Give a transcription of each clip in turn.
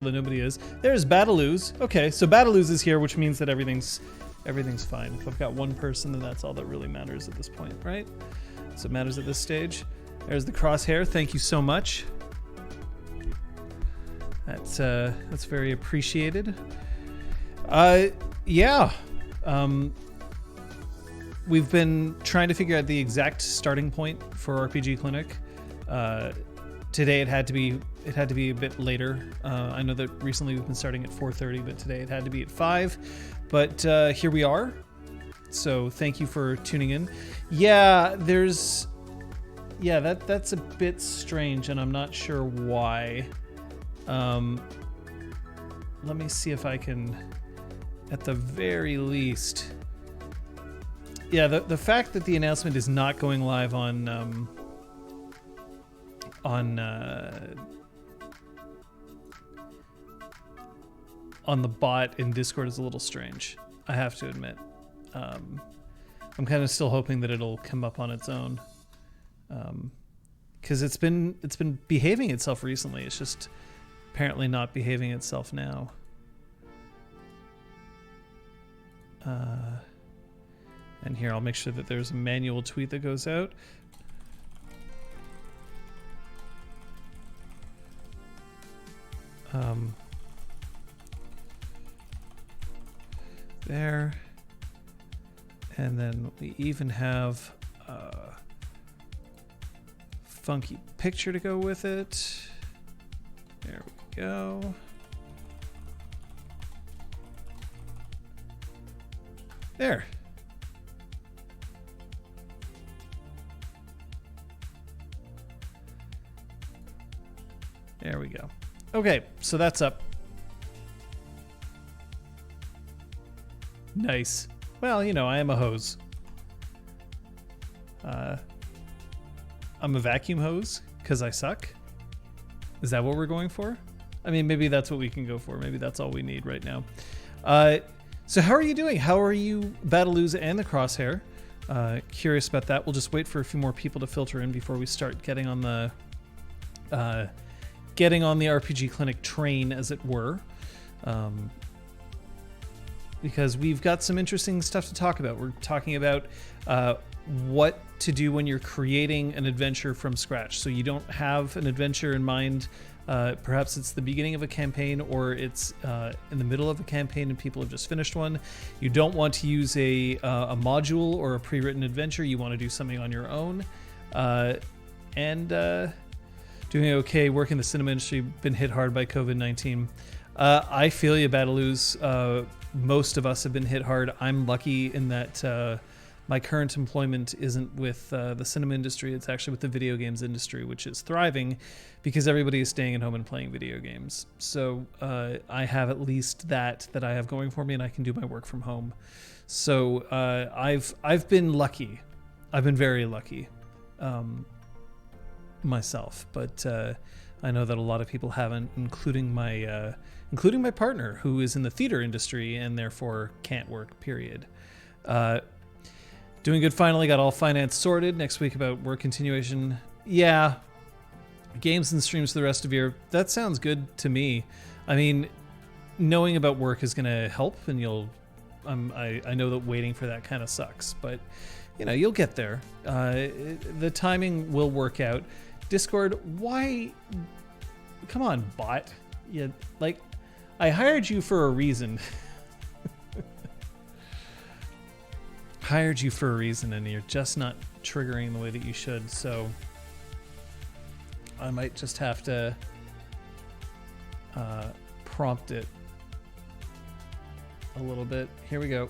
that nobody is. There's Batalooz. Okay, so Batalooz is here, which means that everything's fine. If I've got one person, then that's all that really matters at this point, right? So it matters at this stage. There's the crosshair. Thank you so much. That's very appreciated. Yeah. We've been trying to figure out the exact starting point for RPG Clinic. Today it had to be a bit later. I know that recently we've been starting at 4:30, but today it had to be at 5. But here we are. So thank you for tuning in. Yeah, that's a bit strange, and I'm not sure why. Let me see if I can, at the very least. Yeah, the fact that the announcement is not going live on the bot in Discord is a little strange, I have to admit. I'm kind of still hoping that it'll come up on its own, because it's been behaving itself recently. It's just apparently not behaving itself now. And here, I'll make sure that there's a manual tweet that goes out. There. And then we even have a funky picture to go with it. There we go. There. There we go. Okay, so that's up. Nice. Well, you know, I am a hose. I'm a vacuum hose because I suck. Is that what we're going for? I mean, maybe that's what we can go for. Maybe that's all we need right now. So how are you doing? How are you, Batalooz and the Crosshair? Curious about that. We'll just wait for a few more people to filter in before we start getting on the RPG Clinic train, as it were. Because we've got some interesting stuff to talk about. We're talking about what to do when you're creating an adventure from scratch. So you don't have an adventure in mind. Perhaps it's the beginning of a campaign, or it's in the middle of a campaign and people have just finished one. You don't want to use a module or a pre-written adventure. You want to do something on your own. And doing okay, work in the cinema industry, been hit hard by COVID-19. I feel you, Batalooz. Most of us have been hit hard. I'm lucky in that my current employment isn't with the cinema industry. It's actually with the video games industry, which is thriving because everybody is staying at home and playing video games. So I have at least that I have going for me, and I can do my work from home. So I've been lucky. I've been very lucky myself, but I know that a lot of people haven't, including my partner, who is in the theater industry and therefore can't work, period. Doing good, finally. Got all finance sorted. Next week about work continuation. Yeah. Games and streams for the rest of year. That sounds good to me. I mean, knowing about work is going to help, and I know that waiting for that kind of sucks, but you know, you'll get there. The timing will work out. Discord, why? Come on, bot. Yeah, like, I hired you for a reason. Hired you for a reason, and you're just not triggering the way that you should. So I might just have to prompt it a little bit. Here we go.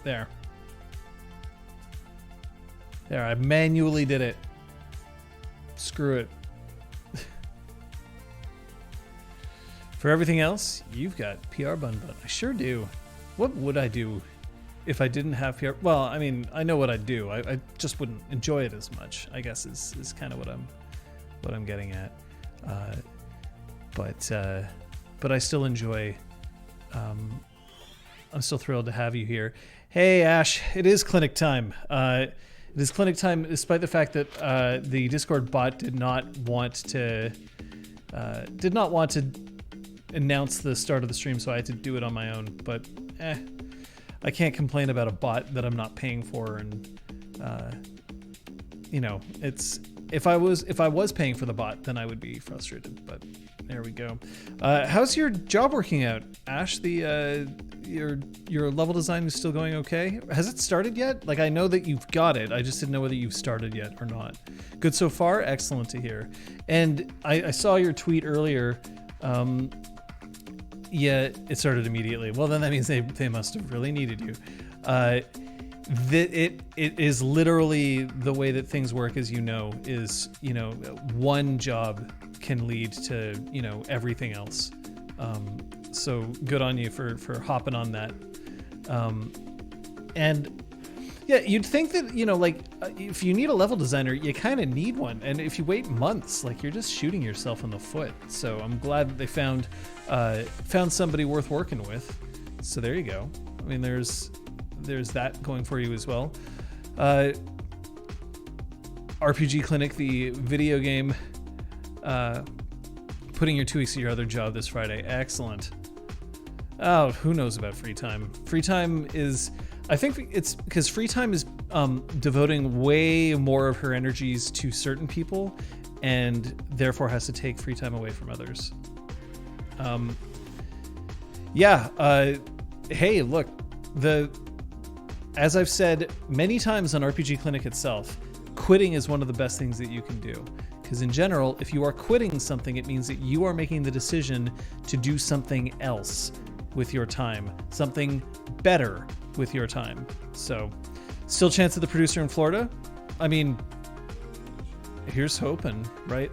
There. There, I manually did it. Screw it. For everything else, you've got PR bun. I sure do. What would I do if I didn't have PR? Well, I mean, I know what I'd do. I just wouldn't enjoy it as much, I guess is kind of what I'm getting at. But I still enjoy I'm still thrilled to have you here. Hey, Ash, it is clinic time. It is clinic time, despite the fact that the Discord bot did not want to announce the start of the stream, so I had to do it on my own. But I can't complain about a bot that I'm not paying for, and it's if I was paying for the bot, then I would be frustrated. But there we go. How's your job working out, Ash? Your level design is still going okay? Has it started yet? Like, I know that you've got it. I just didn't know whether you've started yet or not. Good so far? Excellent to hear. And I saw your tweet earlier. Yeah, it started immediately. Well, then that means they must have really needed you. It is literally the way that things work, as is, one job can lead to, everything else. So good on you for hopping on that. And yeah, you'd think that, if you need a level designer, you kind of need one. And if you wait months, you're just shooting yourself in the foot. So I'm glad that they found somebody worth working with. So there you go. I mean, there's that going for you as well. RPGClinic, the video game, putting your 2 weeks of your other job this Friday. Excellent. Oh, who knows about free time? Free time is, I think it's because free time is devoting way more of her energies to certain people, and therefore has to take free time away from others. Hey, look, as I've said many times on RPGClinic itself, quitting is one of the best things that you can do. Because in general, if you are quitting something, it means that you are making the decision to do something else with your time, something better with your time. So, still chance of the producer in Florida? I mean, here's hoping, right?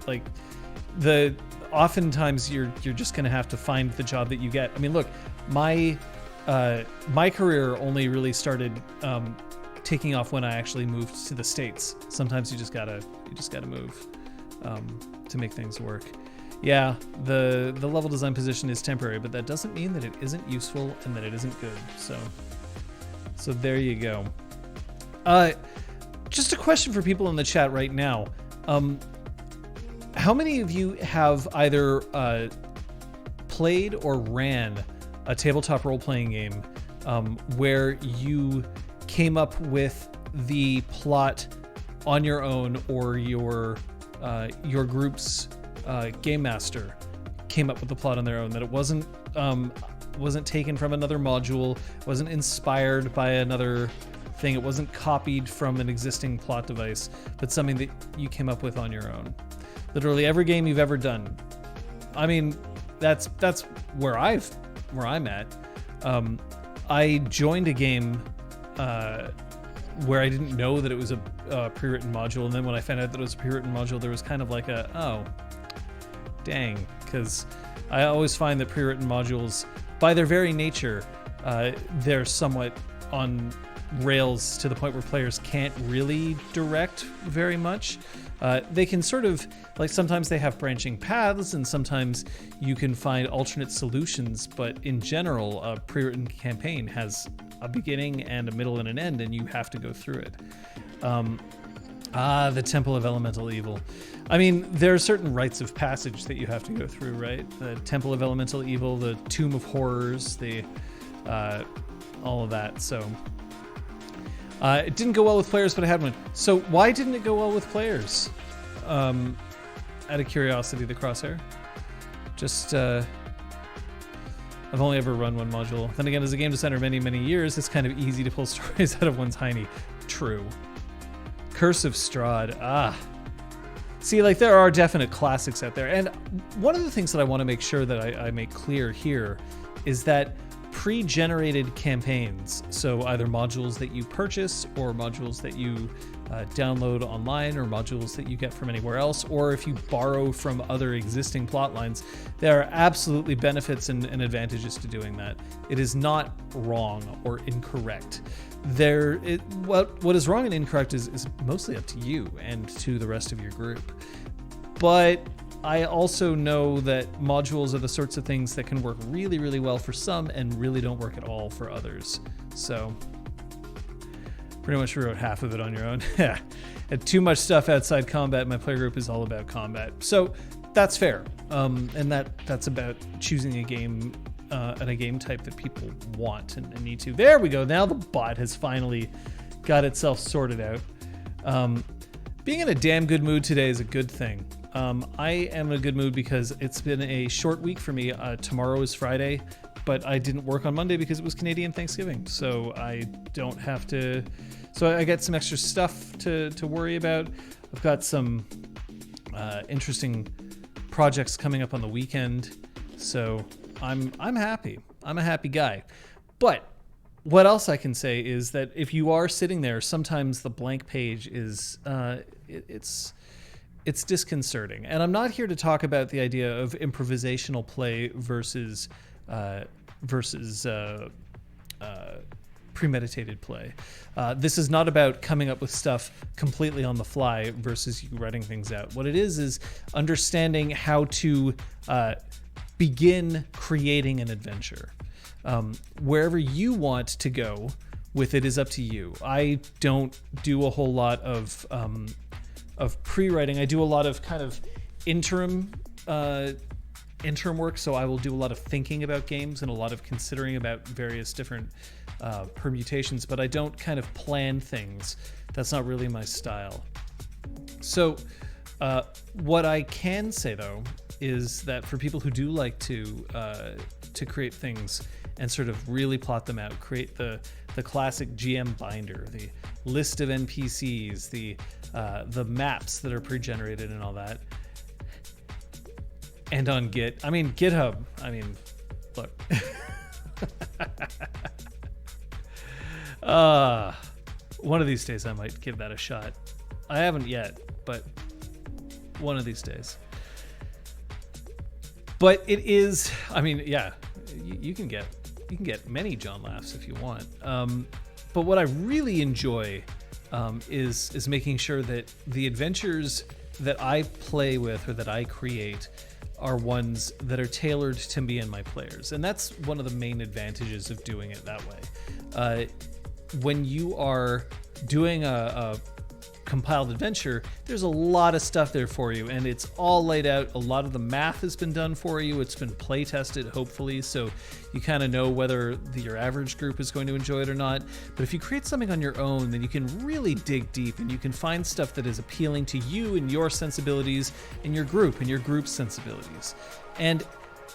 Oftentimes you're just gonna have to find the job that you get. I mean, look, my career only really started taking off when I actually moved to the States. Sometimes you just gotta move to make things work. Yeah, the level design position is temporary, but that doesn't mean that it isn't useful and that it isn't good. So there you go. Just a question for people in the chat right now. How many of you have either played or ran a tabletop role-playing game where you came up with the plot on your own, or your group's game master came up with the plot on their own, that it wasn't taken from another module, wasn't inspired by another thing, it wasn't copied from an existing plot device, but something that you came up with on your own? Literally every game you've ever done. I mean, that's where I'm at. I joined a game where I didn't know that it was a pre-written module, and then when I found out that it was a pre-written module, there was kind of like oh, dang, because I always find that pre-written modules, by their very nature, they're somewhat on rails to the point where players can't really direct very much. They can sort of, sometimes they have branching paths, and sometimes you can find alternate solutions, but in general, a pre-written campaign has a beginning and a middle and an end, and you have to go through it. The Temple of Elemental Evil. I mean, there are certain rites of passage that you have to go through, right? The Temple of Elemental Evil, the Tomb of Horrors, all of that. So it didn't go well with players, but I had one. So why didn't it go well with players? Out of curiosity, the Crosshair. Just, I've only ever run one module. Then again, as a game designer many, many years, it's kind of easy to pull stories out of one tiny. True. Curse of Strahd. See, there are definite classics out there. And one of the things that I want to make sure that I make clear here is that pre-generated campaigns, so either modules that you purchase or modules that you download online or modules that you get from anywhere else, or if you borrow from other existing plot lines, there are absolutely benefits and advantages to doing that. It is not wrong or incorrect. What is wrong and incorrect is mostly up to you and to the rest of your group. But I also know that modules are the sorts of things that can work really, really well for some and really don't work at all for others. So pretty much wrote half of it on your own. Had too much stuff outside combat. My player group is all about combat. So that's fair. And that's about choosing a game and a game type that people want and need to. There we go. Now the bot has finally got itself sorted out. Being in a damn good mood today is a good thing. I am in a good mood because it's been a short week for me. Tomorrow is Friday, but I didn't work on Monday because it was Canadian Thanksgiving. So I don't have to. So I get some extra stuff to worry about. I've got some interesting projects coming up on the weekend. So I'm happy. I'm a happy guy. But what else I can say is that if you are sitting there, sometimes the blank page is it's disconcerting. And I'm not here to talk about the idea of improvisational play versus premeditated play. This is not about coming up with stuff completely on the fly versus you writing things out. What it is understanding how to begin creating an adventure. Wherever you want to go with it is up to you. I don't do a whole lot of pre-writing. I do a lot of kind of interim work, so I will do a lot of thinking about games and a lot of considering about various different permutations, but I don't kind of plan things. That's not really my style. So what I can say though is that for people who do like to create things and sort of really plot them out, create the classic GM binder, the list of NPCs, the maps that are pre-generated and all that. And on GitHub, look. One of these days I might give that a shot. I haven't yet, but one of these days. But it is, you can get many John laughs if you want. But what I really enjoy is making sure that the adventures that I play with or that I create are ones that are tailored to me and my players. And that's one of the main advantages of doing it that way. When you are doing a compiled adventure, there's a lot of stuff there for you, and it's all laid out. A lot of the math has been done for you. It's been play tested, hopefully, so you kind of know whether your average group is going to enjoy it or not. But if you create something on your own, then you can really dig deep, and you can find stuff that is appealing to you and your sensibilities and your group's sensibilities. And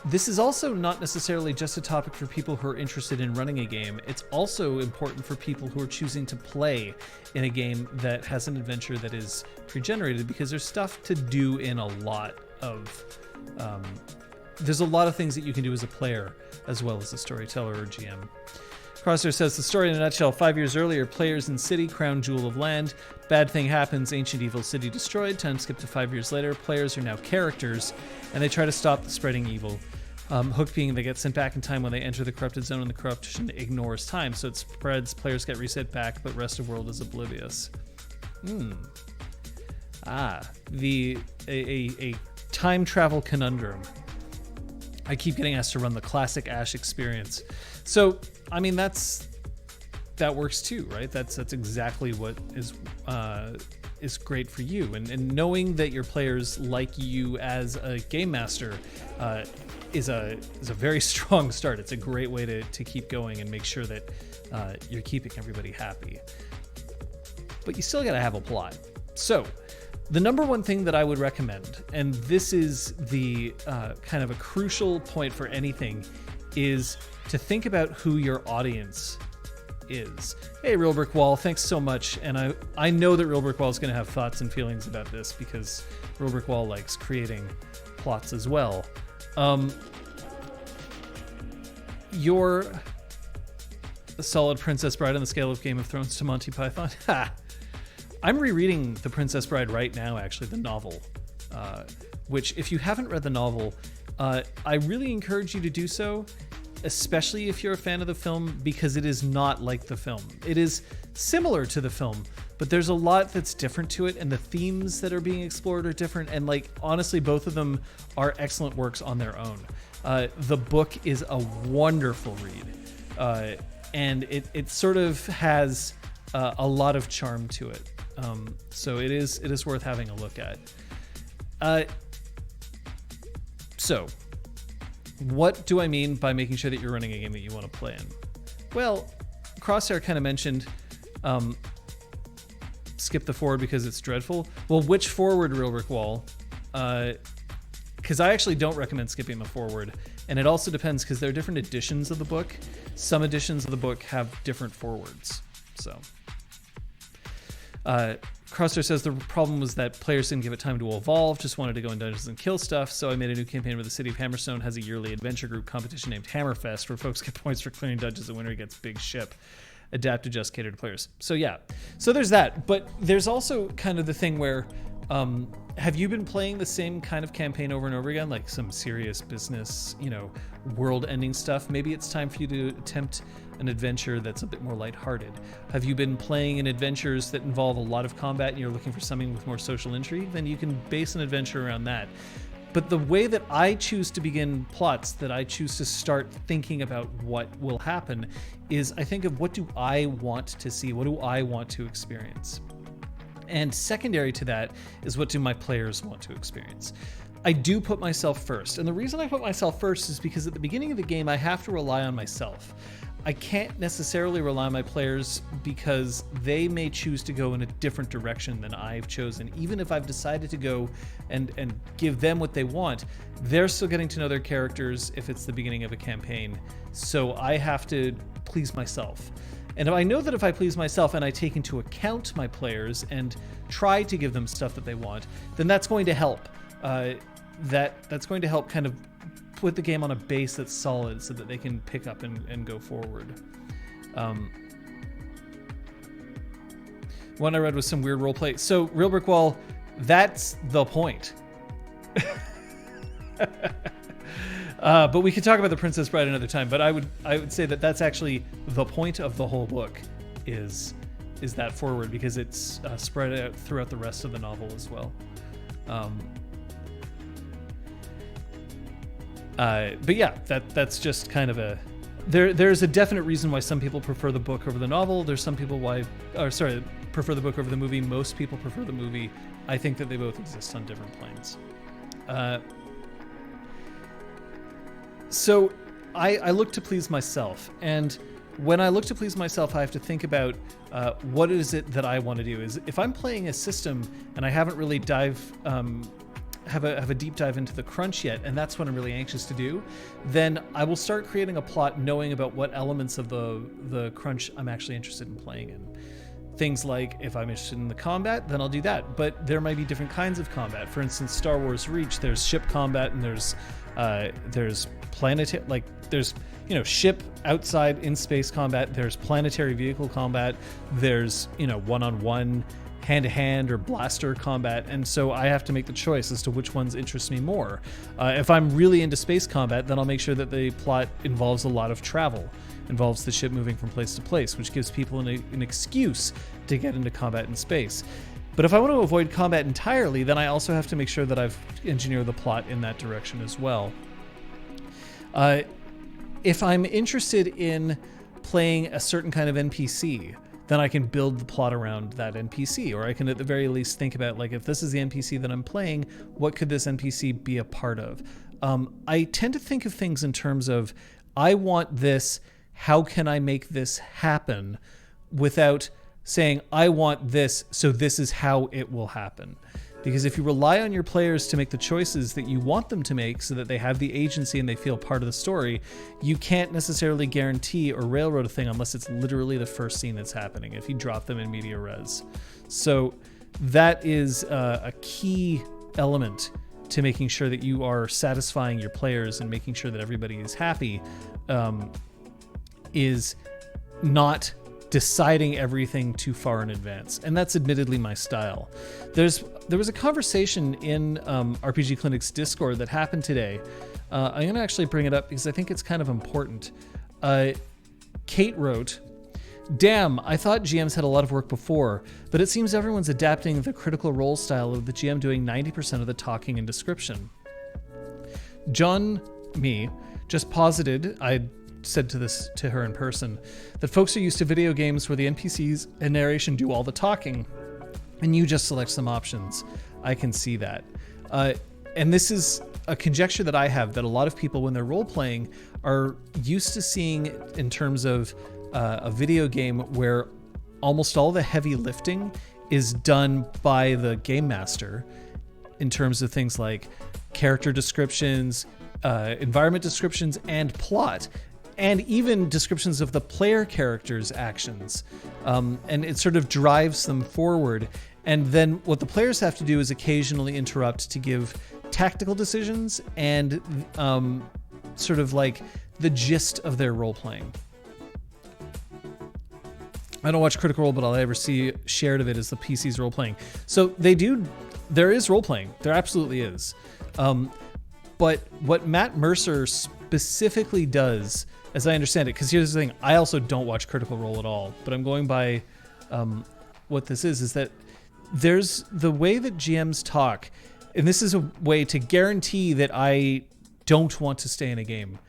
this is also not necessarily just a topic for people who are interested in running a game. It's also important for people who are choosing to play in a game that has an adventure that is pre-generated, because there's stuff to do in a lot of... there's a lot of things that you can do as a player as well as a storyteller or GM. Crosshair says, the story in a nutshell: 5 years earlier, players in city, crown jewel of land. Bad thing happens, ancient evil city destroyed. Time skip to 5 years later. Players are now characters, and they try to stop the spreading evil. Hook being they get sent back in time when they enter the corrupted zone, and the corruption ignores time, so it spreads. Players get reset back, but rest of world is oblivious. A time travel conundrum. I keep getting asked to run the classic Ash experience. So, that works too, right? That's exactly what is great for you. And knowing that your players like you as a game master is a very strong start. It's a great way to keep going and make sure that you're keeping everybody happy. But you still got to have a plot. So, the number one thing that I would recommend, and this is the kind of a crucial point for anything, is to think about who your audience is. Hey, Real Brick Wall, thanks so much. And I know that Real Brick Wall is going to have thoughts and feelings about this, because Real Brick Wall likes creating plots as well. You're a solid Princess Bride on the scale of Game of Thrones to Monty Python. I'm rereading The Princess Bride right now, actually, the novel, which, if you haven't read the novel, I really encourage you to do so, especially if you're a fan of the film, because it is not like the film. It is similar to the film, but there's a lot that's different to it, and the themes that are being explored are different, and honestly, both of them are excellent works on their own. The book is a wonderful read, and it sort of has a lot of charm to it. So it is worth having a look at. So what do I mean by making sure that you're running a game that you want to play in? Well, Crosshair kind of mentioned skip the forward because it's dreadful. Well, which forward, Real Brick Wall? Because I actually don't recommend skipping the forward. And it also depends because there are different editions of the book. Some editions of the book have different forwards. So Crosshair says the problem was that players didn't give it time to evolve, just wanted to go in dungeons and kill stuff, so I made a new campaign where the city of Hammerstone has a yearly adventure group competition named Hammerfest, where folks get points for clearing dungeons and winner gets big ship. Adapted, just catered to players. So yeah, so there's that. But there's also kind of the thing where, have you been playing the same kind of campaign over and over again, like some serious business, world-ending stuff? Maybe it's time for you to attempt an adventure that's a bit more lighthearted. Have you been playing in adventures that involve a lot of combat and you're looking for something with more social intrigue? Then you can base an adventure around that. But the way that I choose to begin plots, that I choose to start thinking about what will happen, is I think of what do I want to see? What do I want to experience? And secondary to that is what do my players want to experience? I do put myself first. And the reason I put myself first is because at the beginning of the game, I have to rely on myself. I can't necessarily rely on my players because they may choose to go in a different direction than I've chosen. Even if I've decided to go and give them what they want, they're still getting to know their characters if it's the beginning of a campaign. So I have to please myself. And I know that if I please myself and I take into account my players and try to give them stuff that they want, then that's going to help. That's going to help kind of put the game on a base that's solid so that they can pick up and go forward. One I read was some weird roleplay. So Real Brick Wall, that's the point. But we could talk about the Princess Bride another time. But I would say that that's actually the point of the whole book is that forward, because it's spread out throughout the rest of the novel as well. But yeah, that's just kind of a there's a definite reason why some people prefer the book over the novel. There's some people prefer the book over the movie. Most people prefer the movie. I think that they both exist on different planes. So I look to please myself, and when I look to please myself, I have to think about what is it that I want to do. Is if I'm playing a system and I haven't really have a deep dive into the crunch yet, and that's what I'm really anxious to do, then I will start creating a plot knowing about what elements of the crunch I'm actually interested in playing in. Things like, if I'm interested in the combat, then I'll do that. But there might be different kinds of combat. For instance, Star Wars Reach, there's ship combat and there's planetary, like there's ship outside in space combat. There's planetary vehicle combat. There's one-on-one, hand-to-hand or blaster combat, and so I have to make the choice as to which ones interest me more. If I'm really into space combat, then I'll make sure that the plot involves a lot of travel, involves the ship moving from place to place, which gives people an excuse to get into combat in space. But if I want to avoid combat entirely, then I also have to make sure that I've engineered the plot in that direction as well. If I'm interested in playing a certain kind of NPC, then I can build the plot around that NPC, or I can at the very least think about, like, if this is the NPC that I'm playing, what could this NPC be a part of? I tend to think of things in terms of, I want this, how can I make this happen, without saying, I want this, so this is how it will happen. Because if you rely on your players to make the choices that you want them to make so that they have the agency and they feel part of the story, you can't necessarily guarantee or railroad a thing unless it's literally the first scene that's happening, if you drop them in media res. So that is a key element to making sure that you are satisfying your players and making sure that everybody is happy, is not deciding everything too far in advance. And that's admittedly my style. There was a conversation in RPG Clinic's Discord that happened today. I'm going to actually bring it up because I think it's kind of important. Kate wrote, "Damn, I thought GMs had a lot of work before, but it seems everyone's adapting the Critical Role style of the GM doing 90% of the talking and description. John, me, just posited, I said this to her in person, that folks are used to video games where the NPCs and narration do all the talking, and you just select some options. I can see that. And this is a conjecture that I have, that a lot of people, when they're role-playing, are used to seeing in terms of a video game where almost all the heavy lifting is done by the game master in terms of things like character descriptions, environment descriptions, and plot, and even descriptions of the player character's actions. And it sort of drives them forward. And then what the players have to do is occasionally interrupt to give tactical decisions and sort of like the gist of their role-playing. I don't watch Critical Role, but all I ever see shared of it is the PC's role-playing. So there is role-playing. There absolutely is. But what Matt Mercer specifically does, as I understand it, because here's the thing, I also don't watch Critical Role at all, but I'm going by what this is that there's the way that GMs talk, and this is a way to guarantee that I don't want to stay in a game.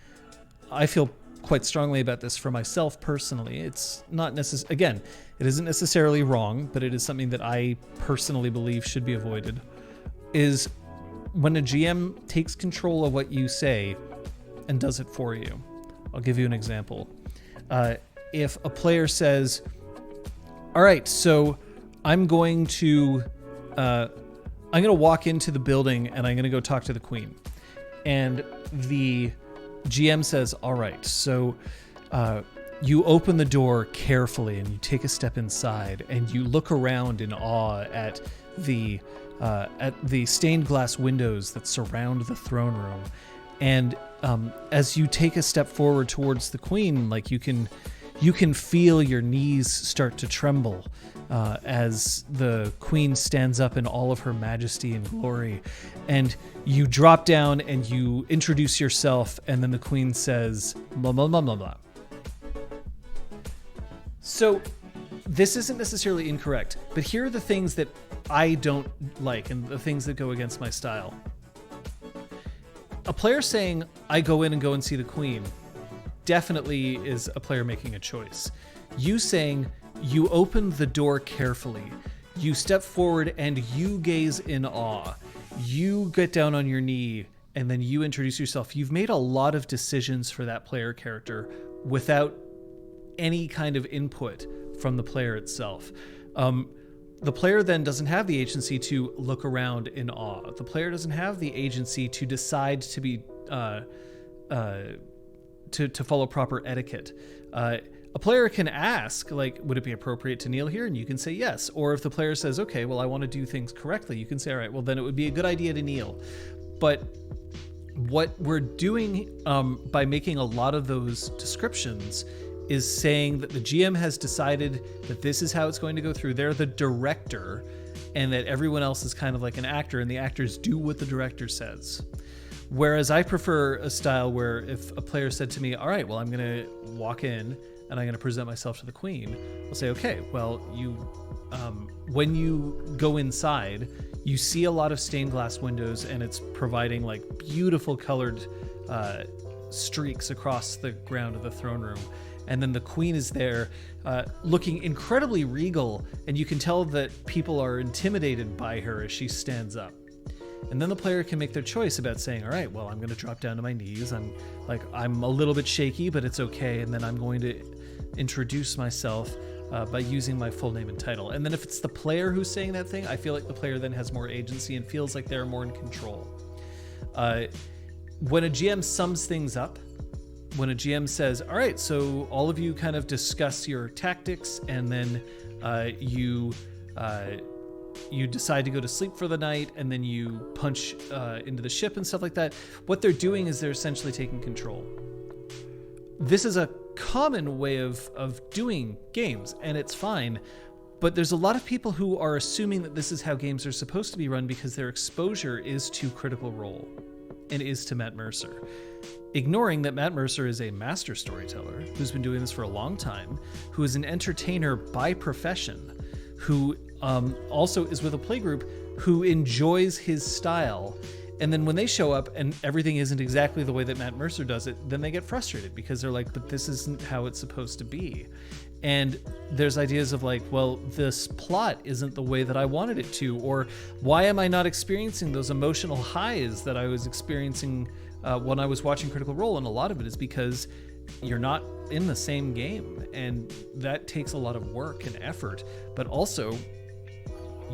I feel quite strongly about this for myself personally. It's not again, it isn't necessarily wrong, but it is something that I personally believe should be avoided, is when a GM takes control of what you say and does it for you. I'll give you an example. If a player says, all right, so I'm going to walk into the building and I'm going to go talk to the queen. And the GM says, all right, so you open the door carefully and you take a step inside and you look around in awe at the stained glass windows that surround the throne room. And as you take a step forward towards the queen, like you can feel your knees start to tremble as the queen stands up in all of her majesty and glory. And you drop down and you introduce yourself, and then the queen says, blah, blah, blah, blah, blah. So this isn't necessarily incorrect, but here are the things that I don't like and the things that go against my style. A player saying, I go in and go and see the queen, definitely is a player making a choice. You saying, you open the door carefully, you step forward and you gaze in awe, you get down on your knee, and then you introduce yourself. You've made a lot of decisions for that player character without any kind of input from the player itself. The player then doesn't have the agency to look around in awe. The player doesn't have the agency to decide to be to follow proper etiquette. A player can ask, like, would it be appropriate to kneel here? And you can say yes. Or if the player says, okay, well, I want to do things correctly, you can say, all right, well, then it would be a good idea to kneel. But what we're doing by making a lot of those descriptions is saying that the GM has decided that this is how it's going to go through. They're the director, and that everyone else is kind of like an actor, and the actors do what the director says. Whereas I prefer a style where if a player said to me, all right, well, I'm going to walk in and I'm going to present myself to the queen, I'll say, okay, well, when you go inside, you see a lot of stained glass windows, and it's providing like beautiful colored streaks across the ground of the throne room. And then the queen is there looking incredibly regal, and you can tell that people are intimidated by her as she stands up. And then the player can make their choice about saying, all right, well, I'm going to drop down to my knees. I'm a little bit shaky, but it's okay. And then I'm going to introduce myself by using my full name and title. And then if it's the player who's saying that thing, I feel like the player then has more agency and feels like they're more in control. When a GM sums things up, when a GM says, all right, so all of you kind of discuss your tactics, and then you decide to go to sleep for the night, and then you punch into the ship and stuff like that, what they're doing is they're essentially taking control. This is a common way of doing games, and it's fine, but there's a lot of people who are assuming that this is how games are supposed to be run because their exposure is to Critical Role and is to Matt Mercer, ignoring that Matt Mercer is a master storyteller who's been doing this for a long time, who is an entertainer by profession, who also is with a playgroup who enjoys his style And then when they show up and everything isn't exactly the way that Matt Mercer does it, then they get frustrated because they're like, but this isn't how it's supposed to be. And there's ideas of like, well, this plot isn't the way that I wanted it to, or why am I not experiencing those emotional highs that I was experiencing when I was watching Critical Role? And a lot of it is because you're not in the same game, and that takes a lot of work and effort. But also,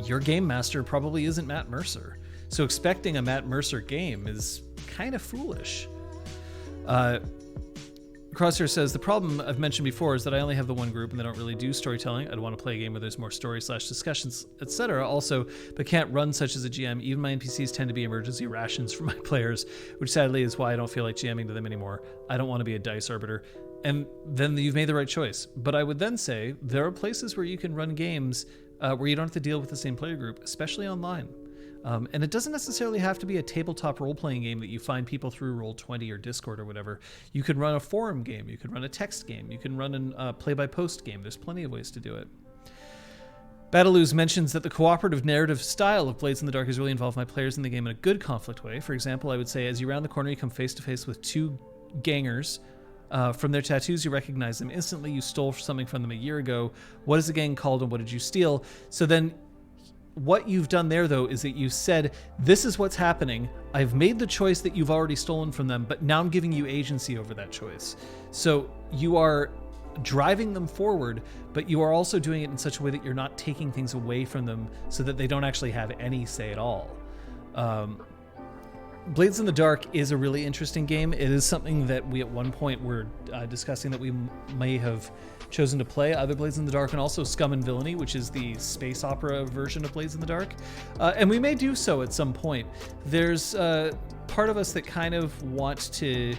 your game master probably isn't Matt Mercer. So expecting a Matt Mercer game is kind of foolish. Crosshair says, the problem I've mentioned before is that I only have the one group and they don't really do storytelling. I'd want to play a game where there's more story/discussions, etc. Also, but can't run such as a GM. Even my NPCs tend to be emergency rations for my players, which sadly is why I don't feel like GMing to them anymore. I don't want to be a dice arbiter. And then you've made the right choice. But I would then say there are places where you can run games where you don't have to deal with the same player group, especially online. And it doesn't necessarily have to be a tabletop role-playing game that you find people through Roll20 or Discord or whatever. You could run a forum game. You could run a text game. You can run a play-by-post game. There's plenty of ways to do it. Battleoos mentions that the cooperative narrative style of Blades in the Dark has really involved my players in the game in a good conflict way. For example, I would say as you round the corner, you come face-to-face with two gangers. From their tattoos, you recognize them instantly. You stole something from them a year ago. What is the gang called and what did you steal? So then what you've done there, though, is that you said, this is what's happening. I've made the choice that you've already stolen from them, but now I'm giving you agency over that choice. So you are driving them forward, but you are also doing it in such a way that you're not taking things away from them so that they don't actually have any say at all. Blades in the Dark is a really interesting game. It is something that we at one point were discussing that we may have chosen to play, either Blades in the Dark and also Scum and Villainy, which is the space opera version of Blades in the Dark. And we may do so at some point. There's part of us that kind of want to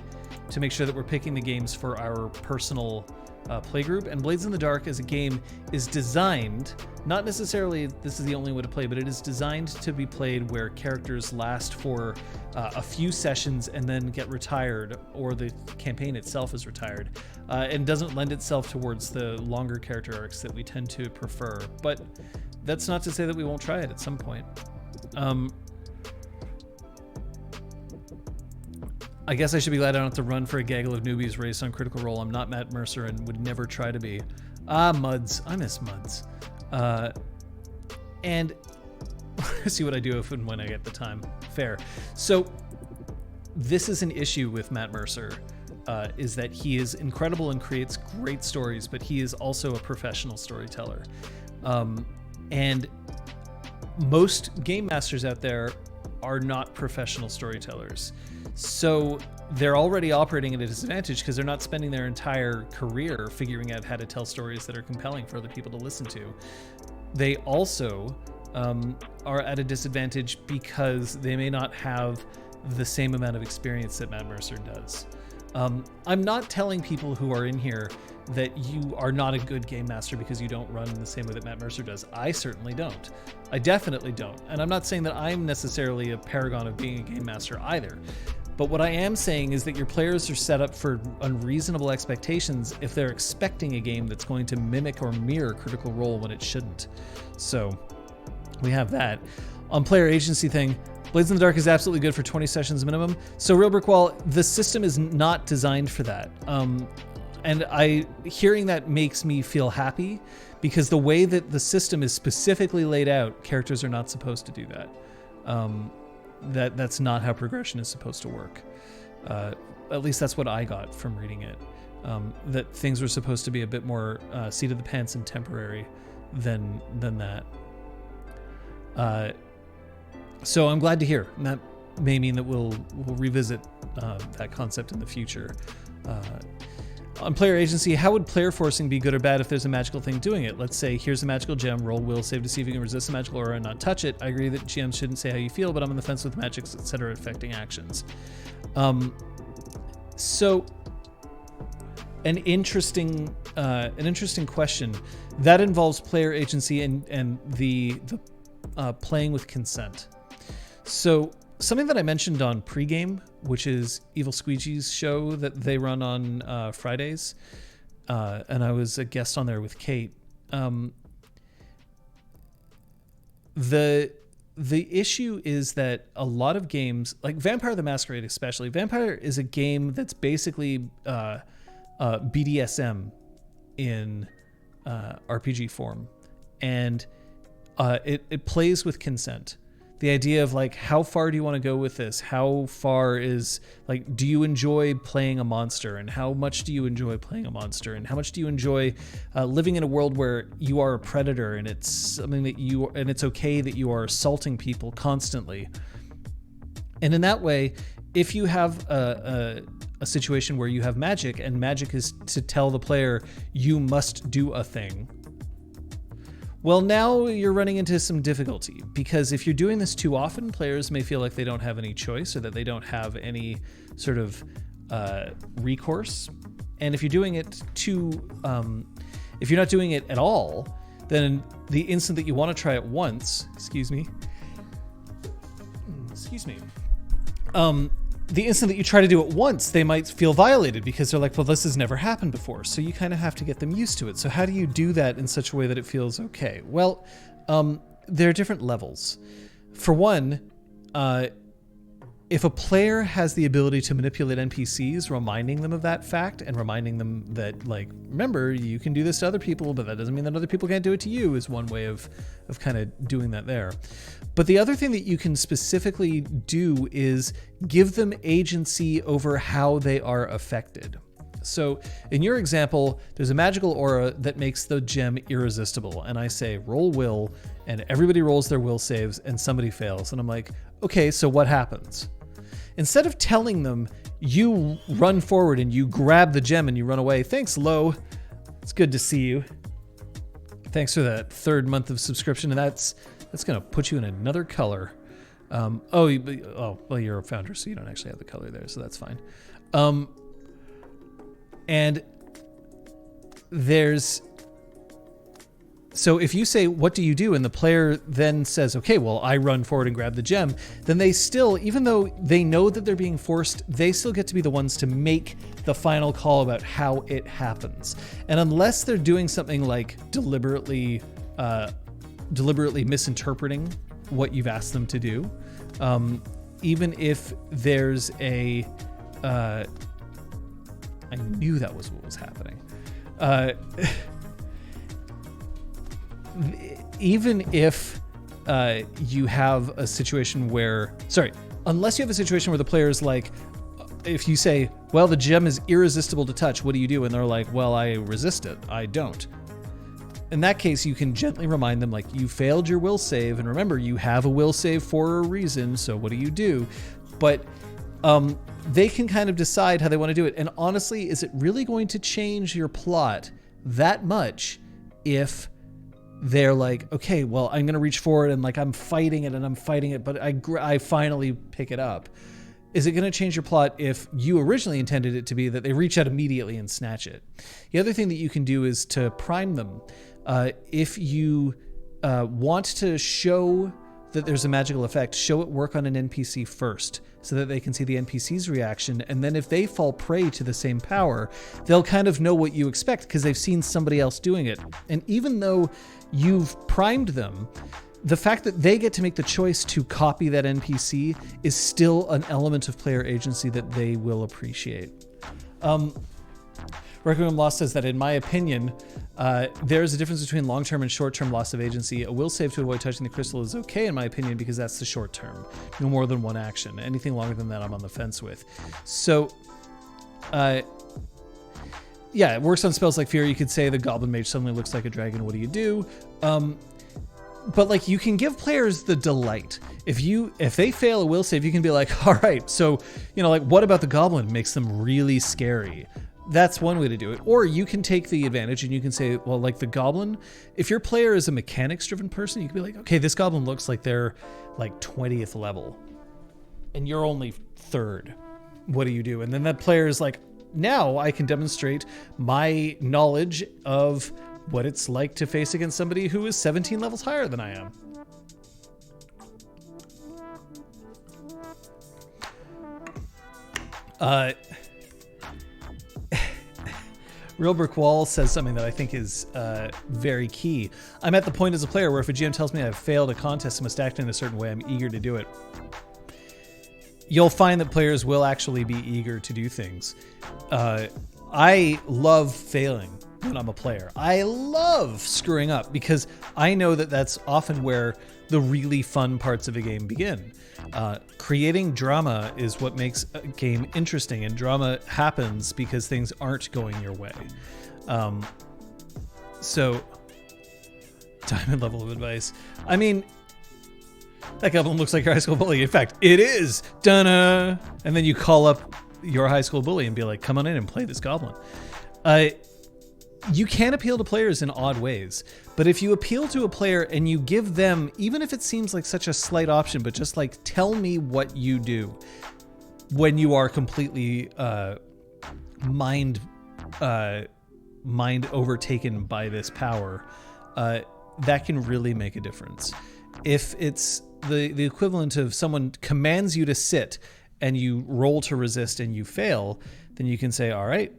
make sure that we're picking the games for our personal playgroup, and Blades in the Dark as a game is designed, not necessarily this is the only way to play, but it is designed to be played where characters last for a few sessions and then get retired, or the campaign itself is retired, and doesn't lend itself towards the longer character arcs that we tend to prefer. But that's not to say that we won't try it at some point. I guess I should be glad I don't have to run for a gaggle of newbies race on Critical Role. I'm not Matt Mercer and would never try to be. Muds. I miss Muds. And see what I do if and when I get the time. Fair. So this is an issue with Matt Mercer, is that he is incredible and creates great stories, but he is also a professional storyteller. And most game masters out there are not professional storytellers. So they're already operating at a disadvantage because they're not spending their entire career figuring out how to tell stories that are compelling for other people to listen to. They also are at a disadvantage because they may not have the same amount of experience that Matt Mercer does. I'm not telling people who are in here that you are not a good game master because you don't run in the same way that Matt Mercer does. I certainly don't. I definitely don't. And I'm not saying that I'm necessarily a paragon of being a game master either. But what I am saying is that your players are set up for unreasonable expectations if they're expecting a game that's going to mimic or mirror Critical Role when it shouldn't. So we have that. On player agency thing, Blades in the Dark is absolutely good for 20 sessions minimum. So Real Brick Wall, the system is not designed for that. And hearing that makes me feel happy because the way that the system is specifically laid out, characters are not supposed to do that. That's not how progression is supposed to work. At least that's what I got from reading it. That things were supposed to be a bit more seat of the pants and temporary than that. So I'm glad to hear. And that may mean that we'll revisit that concept in the future. On player agency, how would player forcing be good or bad if there's a magical thing doing it? Let's say, here's a magical gem, roll will, save to see if you can resist the magical aura and not touch it. I agree that GMs shouldn't say how you feel, but I'm on the fence with magics, etc. affecting actions. So, an interesting question. That involves player agency and the playing with consent. So, something that I mentioned on pregame, which is Evil Squeegee's show that they run on Fridays, and I was a guest on there with Kate. The the issue is that a lot of games, like Vampire the Masquerade especially, Vampire is a game that's basically BDSM in RPG form. And it plays with consent. The idea of like, how far do you want to go with this? How far is, like, do you enjoy playing a monster? And how much do you enjoy playing a monster? And how much do you enjoy living in a world where you are a predator and it's something that and it's okay that you are assaulting people constantly? And in that way, if you have a situation where you have magic and magic is to tell the player, you must do a thing, well, now you're running into some difficulty, because if you're doing this too often, players may feel like they don't have any choice or that they don't have any sort of recourse. And if you're doing it if you're not doing it at all, then the instant that you want to try it once, the instant that you try to do it once, they might feel violated because they're like, well, this has never happened before. So you kind of have to get them used to it. So how do you do that in such a way that it feels okay? Well, there are different levels. For one, if a player has the ability to manipulate NPCs, reminding them of that fact and reminding them that, like, remember, you can do this to other people, but that doesn't mean that other people can't do it to you, is one way of kind of doing that there. But the other thing that you can specifically do is give them agency over how they are affected. So in your example, there's a magical aura that makes the gem irresistible. And I say, roll will, and everybody rolls their will saves and somebody fails. And I'm like, okay, so what happens? Instead of telling them, you run forward and you grab the gem and you run away. Thanks, Lo. It's good to see you. Thanks for that 3rd month of subscription. And that's going to put you in another color. Well, you're a founder, so you don't actually have the color there, so that's fine. And so if you say, what do you do? And the player then says, okay, well, I run forward and grab the gem. Then they still, even though they know that they're being forced, they still get to be the ones to make the final call about how it happens. And unless they're doing something like deliberately misinterpreting what you've asked them to do, even if there's I knew that was what was happening. Even if you have a situation where, unless you have a situation where the player is like, if you say, well, the gem is irresistible to touch, what do you do? And they're like, well, I resist it. I don't. In that case, you can gently remind them, like, you failed your will save. And remember, you have a will save for a reason. So what do? But they can kind of decide how they want to do it. And honestly, is it really going to change your plot that much if they're like, okay, well, I'm going to reach forward and, like, I'm fighting it, but I finally pick it up? Is it going to change your plot if you originally intended it to be that they reach out immediately and snatch it? The other thing that you can do is to prime them. If you want to show that there's a magical effect, show it work on an NPC first so that they can see the NPC's reaction. And then if they fall prey to the same power, they'll kind of know what you expect because they've seen somebody else doing it. And even though you've primed them, the fact that they get to make the choice to copy that NPC is still an element of player agency that they will appreciate. Requiem Lost says that, in my opinion, there is a difference between long-term and short-term loss of agency. A will save to avoid touching the crystal is okay, in my opinion, because that's the short term. No more than one action. Anything longer than that, I'm on the fence with. So, yeah, it works on spells like Fear. You could say the Goblin Mage suddenly looks like a dragon. What do? But, like, you can give players the delight. If they fail a will save, you can be like, all right, so, like, what about the Goblin makes them really scary? That's one way to do it. Or you can take the advantage and you can say, well, like the Goblin, if your player is a mechanics-driven person, you can be like, okay, this Goblin looks like they're like 20th level and you're only 3rd. What do? And then that player is like, now I can demonstrate my knowledge of what it's like to face against somebody who is 17 levels higher than I am. Real Brick Wall says something that I think is very key. I'm at the point as a player where if a GM tells me I've failed a contest and must act in a certain way, I'm eager to do it. You'll find that players will actually be eager to do things. I love failing when I'm a player. I love screwing up because I know that that's often where the really fun parts of a game begin. Creating drama is what makes a game interesting, and drama happens because things aren't going your way. So, diamond level of advice. I mean, that goblin looks like your high school bully. In fact, it is. Dunna. And then you call up your high school bully and be like, come on in and play this goblin. You can appeal to players in odd ways, but if you appeal to a player and you give them, even if it seems like such a slight option, but just like, tell me what you do when you are completely mind overtaken by this power, that can really make a difference. If it's the equivalent of someone commands you to sit and you roll to resist and you fail, then you can say, all right.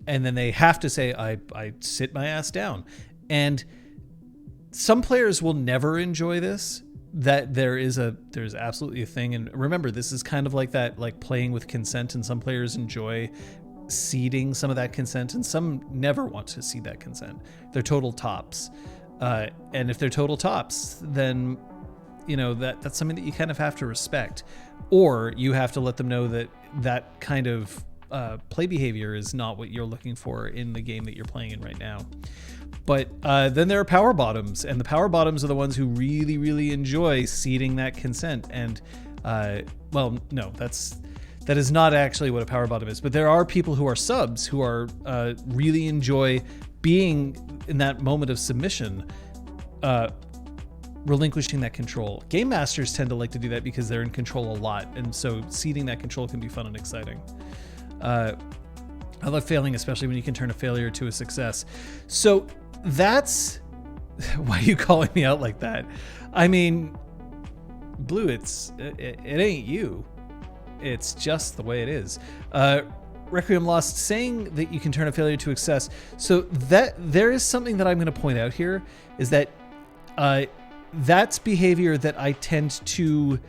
And then they have to say, I sit my ass down. And some players will never enjoy this, that there's absolutely a thing. And remember, this is kind of like that, like playing with consent, and some players enjoy ceding some of that consent and some never want to cede that consent. They're total tops. And if they're total tops, then, you know, that's something that you kind of have to respect, or you have to let them know that that kind of play behavior is not what you're looking for in the game that you're playing in right now. But then there are power bottoms, and the power bottoms are the ones who really, really enjoy ceding that consent. And well, no, that is not actually what a power bottom is. But there are people who are subs who are really enjoy being in that moment of submission, relinquishing that control. Game masters tend to like to do that because they're in control a lot, and so ceding that control can be fun and exciting. I love failing, especially when you can turn a failure to a success. So that's why are you calling me out like that? I mean, Blue, it ain't you. It's just the way it is. Requiem Lost saying that you can turn a failure to success. So that there is something that I'm going to point out here, is that that's behavior that I tend to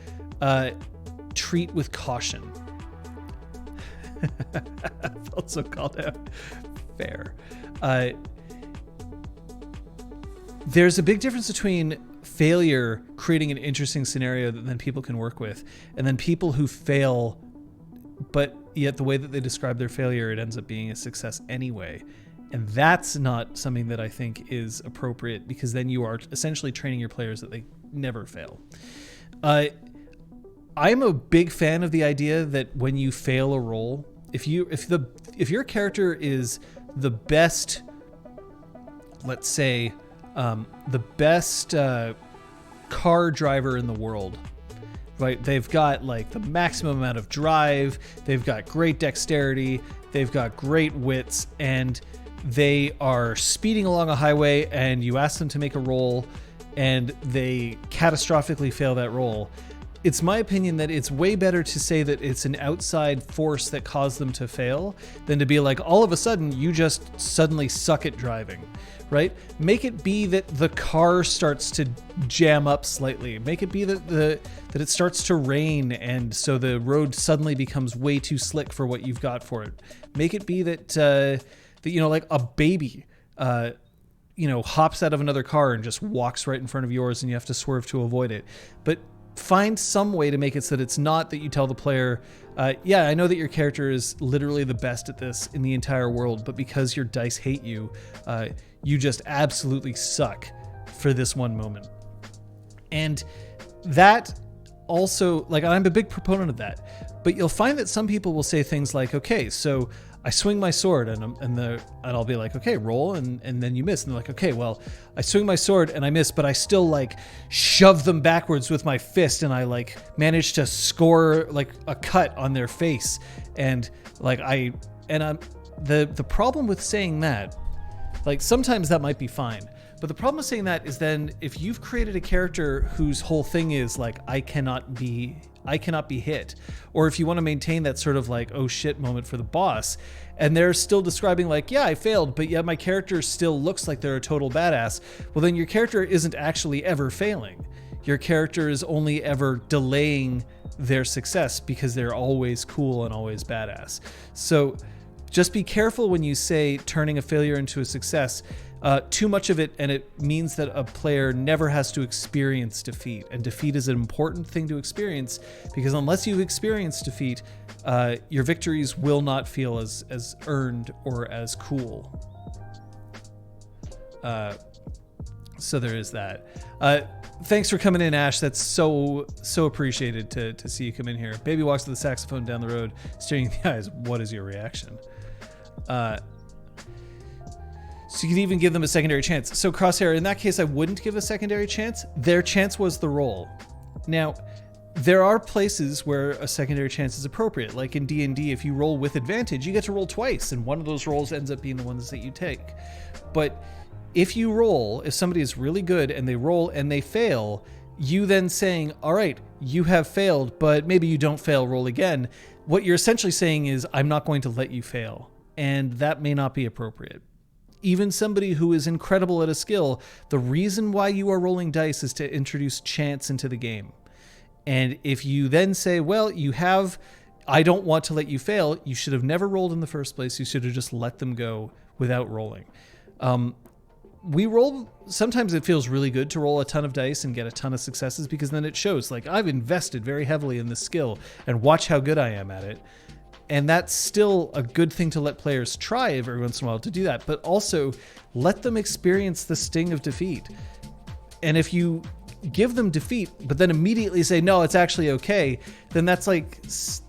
treat with caution. I felt so called out. Fair. There's a big difference between failure creating an interesting scenario that then people can work with, and then people who fail, but yet the way that they describe their failure, it ends up being a success anyway. And that's not something that I think is appropriate, because then you are essentially training your players that they never fail. I'm a big fan of the idea that when you fail a roll, if your character is the best, let's say, the best car driver in the world, right? They've got like the maximum amount of drive, they've got great dexterity, they've got great wits, and they are speeding along a highway, and you ask them to make a roll and they catastrophically fail that roll. It's my opinion that it's way better to say that it's an outside force that caused them to fail than to be like, all of a sudden you just suddenly suck at driving, right? Make it be that the car starts to jam up slightly. Make it be that it starts to rain, and so the road suddenly becomes way too slick for what you've got for it. Make it be that you know, like a baby, hops out of another car and just walks right in front of yours, and you have to swerve to avoid it. But find some way to make it so that it's not that you tell the player, yeah, I know that your character is literally the best at this in the entire world, but because your dice hate you, you just absolutely suck for this one moment. And that also, like, I'm a big proponent of that, but you'll find that some people will say things like, okay, so I swing my sword and I'll be like, okay, roll, and then you miss. And they're like, okay, well, I swing my sword and I miss, but I still like shove them backwards with my fist, and I like manage to score like a cut on their face. And like the problem with saying that, like, sometimes that might be fine, but the problem with saying that is then if you've created a character whose whole thing is like, I cannot I cannot be hit. Or if you want to maintain that sort of like, oh shit moment for the boss, and they're still describing like, yeah, I failed, but yet my character still looks like they're a total badass, well then your character isn't actually ever failing. Your character is only ever delaying their success because they're always cool and always badass. So just be careful when you say turning a failure into a success. Too much of it, and it means that a player never has to experience defeat. And defeat is an important thing to experience, because unless you've experienced defeat, your victories will not feel as earned or as cool. So there is that. Thanks for coming in, Ash. That's so appreciated to see you come in here. Baby walks with the saxophone down the road, staring in the eyes. What is your reaction? So you can even give them a secondary chance. So Crosshair, in that case, I wouldn't give a secondary chance. Their chance was the roll. Now, there are places where a secondary chance is appropriate. Like in D&D, if you roll with advantage, you get to roll twice, and one of those rolls ends up being the ones that you take. But if somebody is really good and they roll and they fail, you then saying, all right, you have failed, but maybe you don't fail, roll again. What you're essentially saying is, I'm not going to let you fail. And that may not be appropriate. Even somebody who is incredible at a skill, the reason why you are rolling dice is to introduce chance into the game. And if you then say, well, I don't want to let you fail, you should have never rolled in the first place. You should have just let them go without rolling. We roll, sometimes it feels really good to roll a ton of dice and get a ton of successes, because then it shows like I've invested very heavily in this skill and watch how good I am at it. And that's still a good thing to let players try every once in a while to do that, but also let them experience the sting of defeat. And if you give them defeat, but then immediately say, no, it's actually okay, then that's like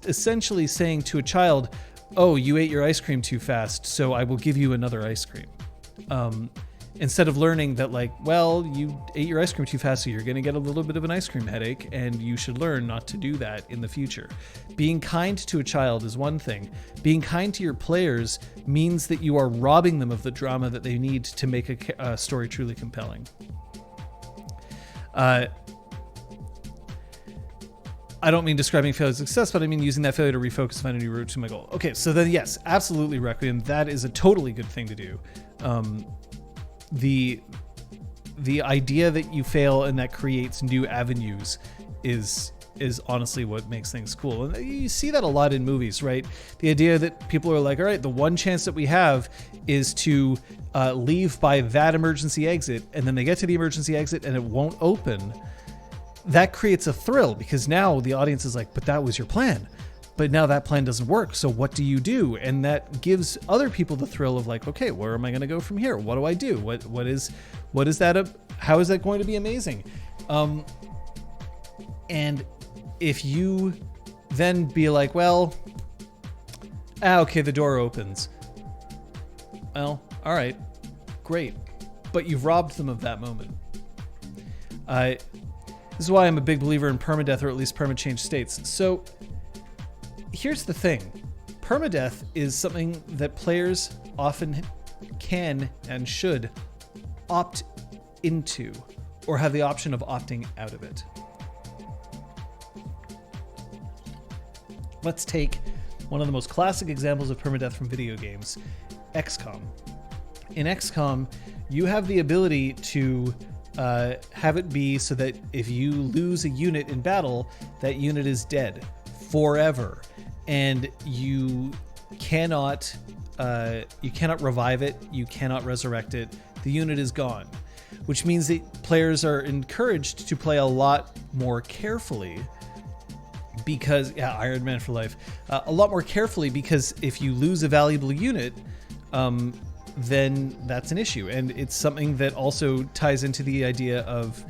essentially saying to a child, oh, you ate your ice cream too fast, so I will give you another ice cream. Instead of learning that like, well, you ate your ice cream too fast, so you're going to get a little bit of an ice cream headache, and you should learn not to do that in the future. Being kind to a child is one thing. Being kind to your players means that you are robbing them of the drama that they need to make a story truly compelling. I don't mean describing failure as success, but I mean using that failure to refocus and find a new route to my goal. Okay, so then yes, absolutely, Requiem. That is a totally good thing to do. The idea that you fail and that creates new avenues is honestly what makes things cool. And you see that a lot in movies, right? The idea that people are like, all right, the one chance that we have is to leave by that emergency exit, and then they get to the emergency exit and it won't open. That creates a thrill, because now the audience is like, but that was your plan. But now that plan doesn't work, so what do you do? And that gives other people the thrill of like, okay, where am I going to go from here? What do I do? What is that? How is that going to be amazing? And if you then be like, well, okay, the door opens. Well, all right, great. But you've robbed them of that moment. This is why I'm a big believer in permadeath, or at least perma-change states. So here's the thing. Permadeath is something that players often can and should opt into, or have the option of opting out of it. Let's take one of the most classic examples of permadeath from video games, XCOM. In XCOM, you have the ability to have it be so that if you lose a unit in battle, that unit is dead forever, and you cannot revive it, you cannot resurrect it. The unit is gone, which means that players are encouraged to play a lot more carefully. Because, Iron Man for life. A lot more carefully, because if you lose a valuable unit, then that's an issue. And it's something that also ties into the idea of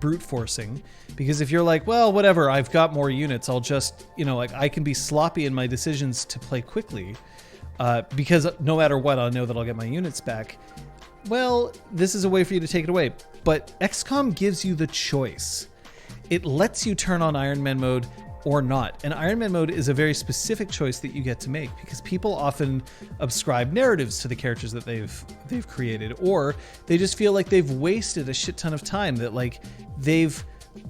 brute forcing. Because if you're like, well, whatever, I've got more units, I'll just, I can be sloppy in my decisions to play quickly. Because no matter what, I'll know that I'll get my units back. Well, this is a way for you to take it away. But XCOM gives you the choice. It lets you turn on Iron Man mode or not. And Iron Man mode is a very specific choice that you get to make, because people often ascribe narratives to the characters that they've created, or they just feel like they've wasted a shit ton of time, that like they've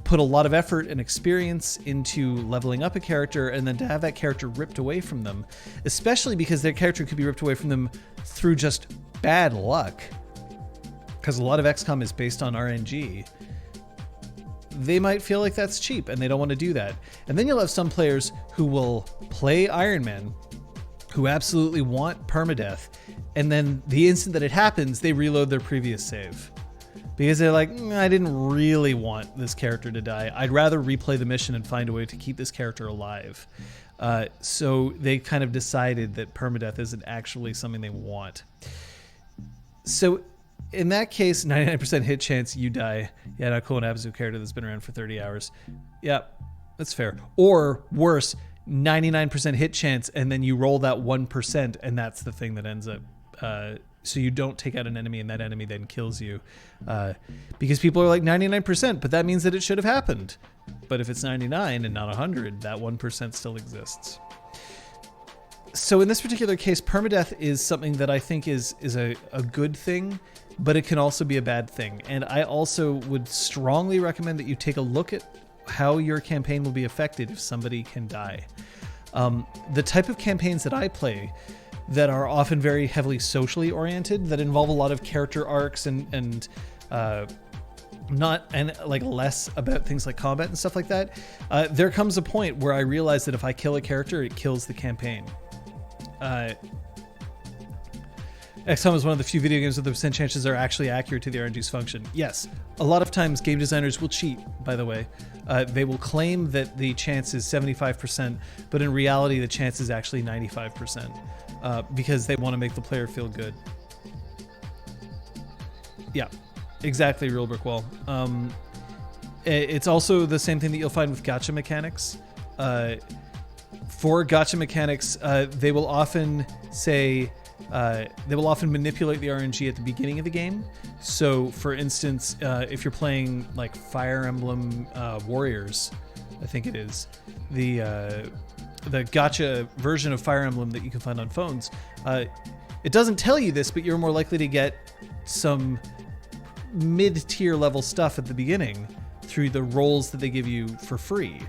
put a lot of effort and experience into leveling up a character, and then to have that character ripped away from them, especially because their character could be ripped away from them through just bad luck, because a lot of XCOM is based on RNG, they might feel like that's cheap and they don't want to do that. And then you'll have some players who will play Iron Man, who absolutely want permadeath, and then the instant that it happens, they reload their previous save. Because they're like, I didn't really want this character to die. I'd rather replay the mission and find a way to keep this character alive. So they kind of decided that permadeath isn't actually something they want. So in that case, 99% hit chance you die. Yeah, not cool. An absolute character that's been around for 30 hours. Yeah, that's fair. Or worse, 99% hit chance, and then you roll that 1%, and that's the thing that ends up... so you don't take out an enemy, and that enemy then kills you. Because people are like 99%, but that means that it should have happened. But if it's 99 and not 100, that 1% still exists. So in this particular case, permadeath is something that I think is a good thing, but it can also be a bad thing. And I also would strongly recommend that you take a look at how your campaign will be affected if somebody can die. The type of campaigns that I play that are often very heavily socially oriented, that involve a lot of character arcs and less about things like combat and stuff like that, there comes a point where I realize that if I kill a character, it kills the campaign. XCOM is one of the few video games where the percent chances are actually accurate to the RNG's function. Yes, a lot of times game designers will cheat, by the way. They will claim that the chance is 75%, but in reality the chance is actually 95%, because they want to make the player feel good. Yeah, exactly, Real Brick Wall. It's also the same thing that you'll find with gacha mechanics. For gacha mechanics, they will often say... they will often manipulate the RNG at the beginning of the game. So, for instance, if you're playing like Fire Emblem Warriors, I think it is, the gacha version of Fire Emblem that you can find on phones, it doesn't tell you this, but you're more likely to get some mid-tier level stuff at the beginning through the rolls that they give you for free.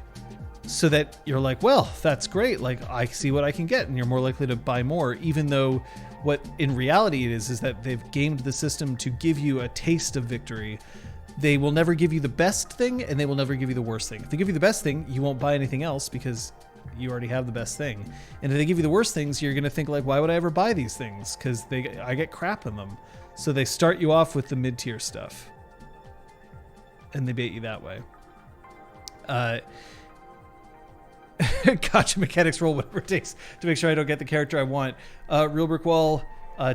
So that you're like, well, that's great. Like, I see what I can get, and you're more likely to buy more, even though what in reality it is that they've gamed the system to give you a taste of victory. They will never give you the best thing, and they will never give you the worst thing. If they give you the best thing, you won't buy anything else because you already have the best thing. And if they give you the worst things, you're going to think like, why would I ever buy these things? Because I get crap in them. So they start you off with the mid-tier stuff, and they bait you that way. Gacha mechanics roll whatever it takes to make sure I don't get the character I want. Real Brick Wall,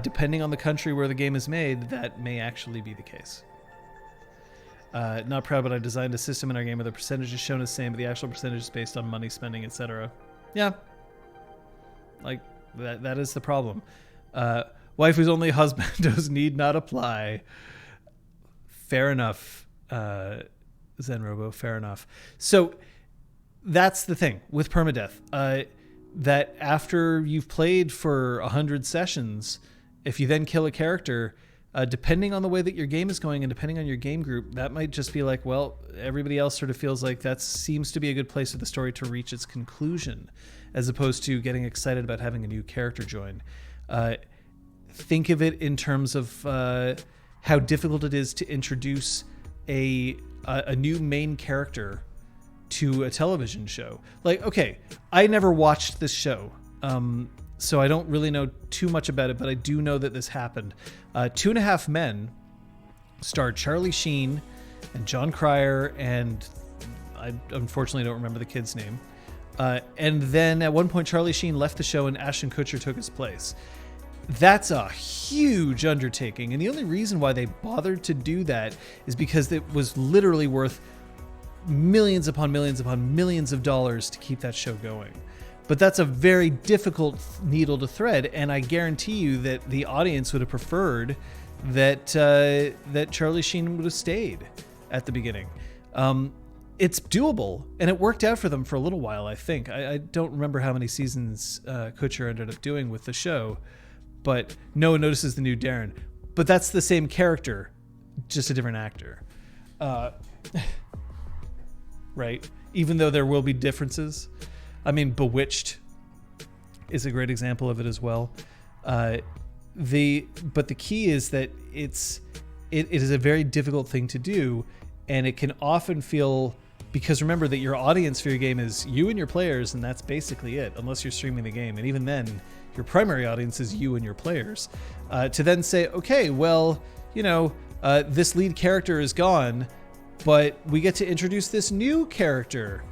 depending on the country where the game is made, that may actually be the case. Not proud, but I designed a system in our game where the percentage is shown as the same, but the actual percentage is based on money spending, etc. Yeah. Like, that is the problem. Waifu's only husbandos need not apply. Fair enough, Zenrobo, fair enough. So... that's the thing with permadeath, that after you've played for 100 sessions, if you then kill a character, depending on the way that your game is going and depending on your game group, that might just be like, well, everybody else sort of feels like that seems to be a good place for the story to reach its conclusion, as opposed to getting excited about having a new character join. Think of it in terms of how difficult it is to introduce a new main character to a television show. Like, okay, I never watched this show, so I don't really know too much about it, but I do know that this happened. 2.5 Men starred Charlie Sheen and John Cryer, and I unfortunately don't remember the kid's name. And then at one point, Charlie Sheen left the show and Ashton Kutcher took his place. That's a huge undertaking, and the only reason why they bothered to do that is because it was literally worth millions upon millions upon millions of dollars to keep that show going. But that's a very difficult needle to thread, and I guarantee you that the audience would have preferred that Charlie Sheen would have stayed at the beginning. It's doable, and it worked out for them for a little while, I think. I don't remember how many seasons Kutcher ended up doing with the show, but no one notices the new Darren. But that's the same character, just a different actor. right? Even though there will be differences. I mean, Bewitched is a great example of it as well. But the key is that it is a very difficult thing to do, and it can often feel, because remember that your audience for your game is you and your players, and that's basically it, unless you're streaming the game. And even then, your primary audience is you and your players. To then say, okay, well, this lead character is gone, but we get to introduce this new character.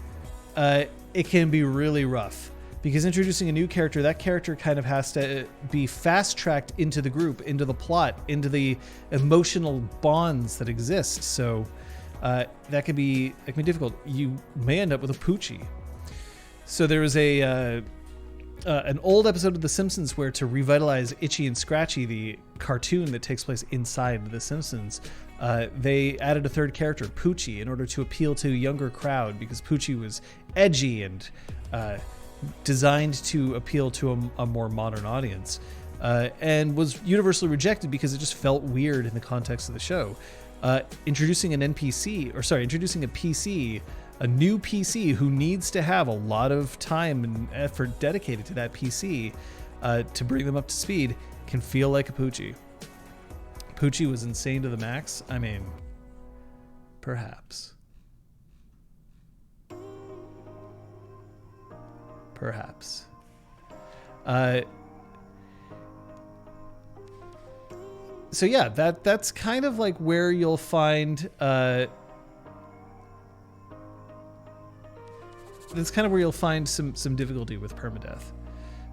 It can be really rough, because introducing a new character, that character kind of has to be fast-tracked into the group, into the plot, into the emotional bonds that exist. So that can be difficult. You may end up with a Poochie. So there was an old episode of The Simpsons where, to revitalize Itchy and Scratchy, the cartoon that takes place inside The Simpsons, they added a third character, Poochie, in order to appeal to a younger crowd, because Poochie was edgy and designed to appeal to a more modern audience, and was universally rejected because it just felt weird in the context of the show. Introducing a PC, a new PC who needs to have a lot of time and effort dedicated to that PC to bring them up to speed, can feel like a Poochie. Poochie was insane to the max. I mean, perhaps. So yeah, that's kind of like where you'll find some difficulty with permadeath.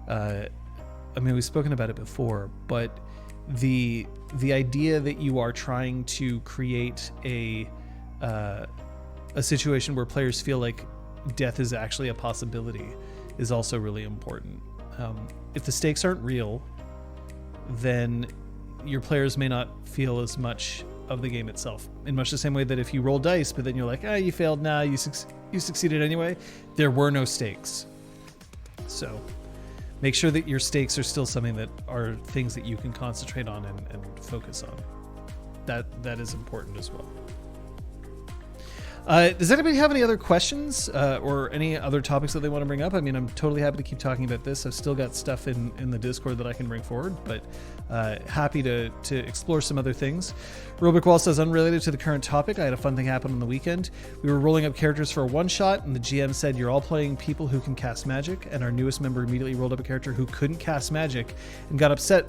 I mean, we've spoken about it before, but the idea that you are trying to create a situation where players feel like death is actually a possibility is also really important. If the stakes aren't real, then your players may not feel as much of the game itself. In much the same way that if you roll dice, but then you're like, you failed, you succeeded anyway, there were no stakes. So make sure that your stakes are still something that are things that you can concentrate on and focus on. That is important as well. Does anybody have any other questions or any other topics that they want to bring up? I mean, I'm totally happy to keep talking about this. I've still got stuff in the Discord that I can bring forward, but happy to explore some other things. Robert Wall says, unrelated to the current topic, I had a fun thing happen on the weekend. We were rolling up characters for a one-shot, and the GM said, you're all playing people who can cast magic, and our newest member immediately rolled up a character who couldn't cast magic and got upset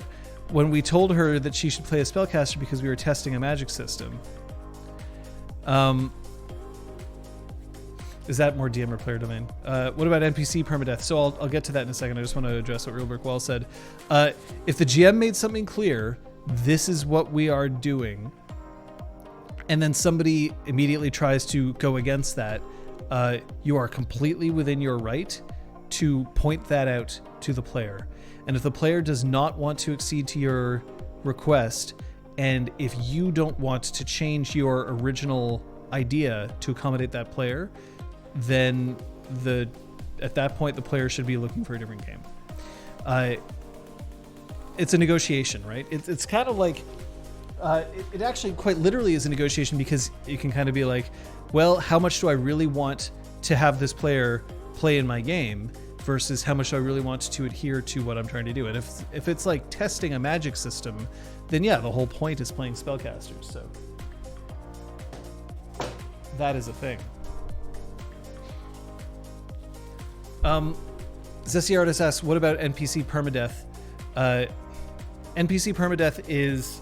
when we told her that she should play a spellcaster because we were testing a magic system. Is that more DM or player domain? What about NPC permadeath? So I'll get to that in a second. I just want to address what Real Brick Wall said. If the GM made something clear, this is what we are doing, and then somebody immediately tries to go against that, you are completely within your right to point that out to the player. And if the player does not want to accede to your request, and if you don't want to change your original idea to accommodate that player, then at that point the player should be looking for a different game. It's a negotiation, right? It's kind of like it actually quite literally is a negotiation, because it can kind of be like, well, how much do I really want to have this player play in my game versus how much do I really want to adhere to what I'm trying to do. And if it's like testing a magic system, then yeah, the whole point is playing spellcasters. So that is a thing. Zesty Artist asks, what about NPC permadeath? NPC permadeath is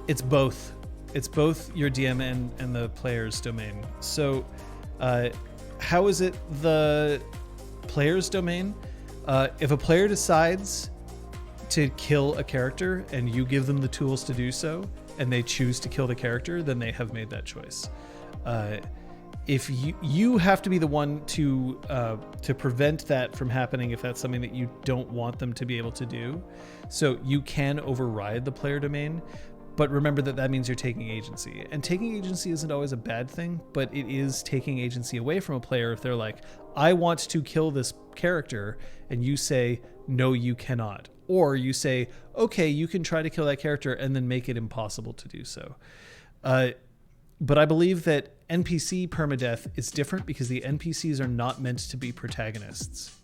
it's both. It's both your DM and the player's domain. So how is it the player's domain? If a player decides to kill a character and you give them the tools to do so, and they choose to kill the character, then they have made that choice. If you have to be the one to prevent that from happening, if that's something that you don't want them to be able to do. So you can override the player domain, but remember that means you're taking agency. And taking agency isn't always a bad thing, but it is taking agency away from a player if they're like, I want to kill this character, and you say, no, you cannot. Or you say, okay, you can try to kill that character, and then make it impossible to do so. But I believe that NPC permadeath is different because the NPCs are not meant to be protagonists.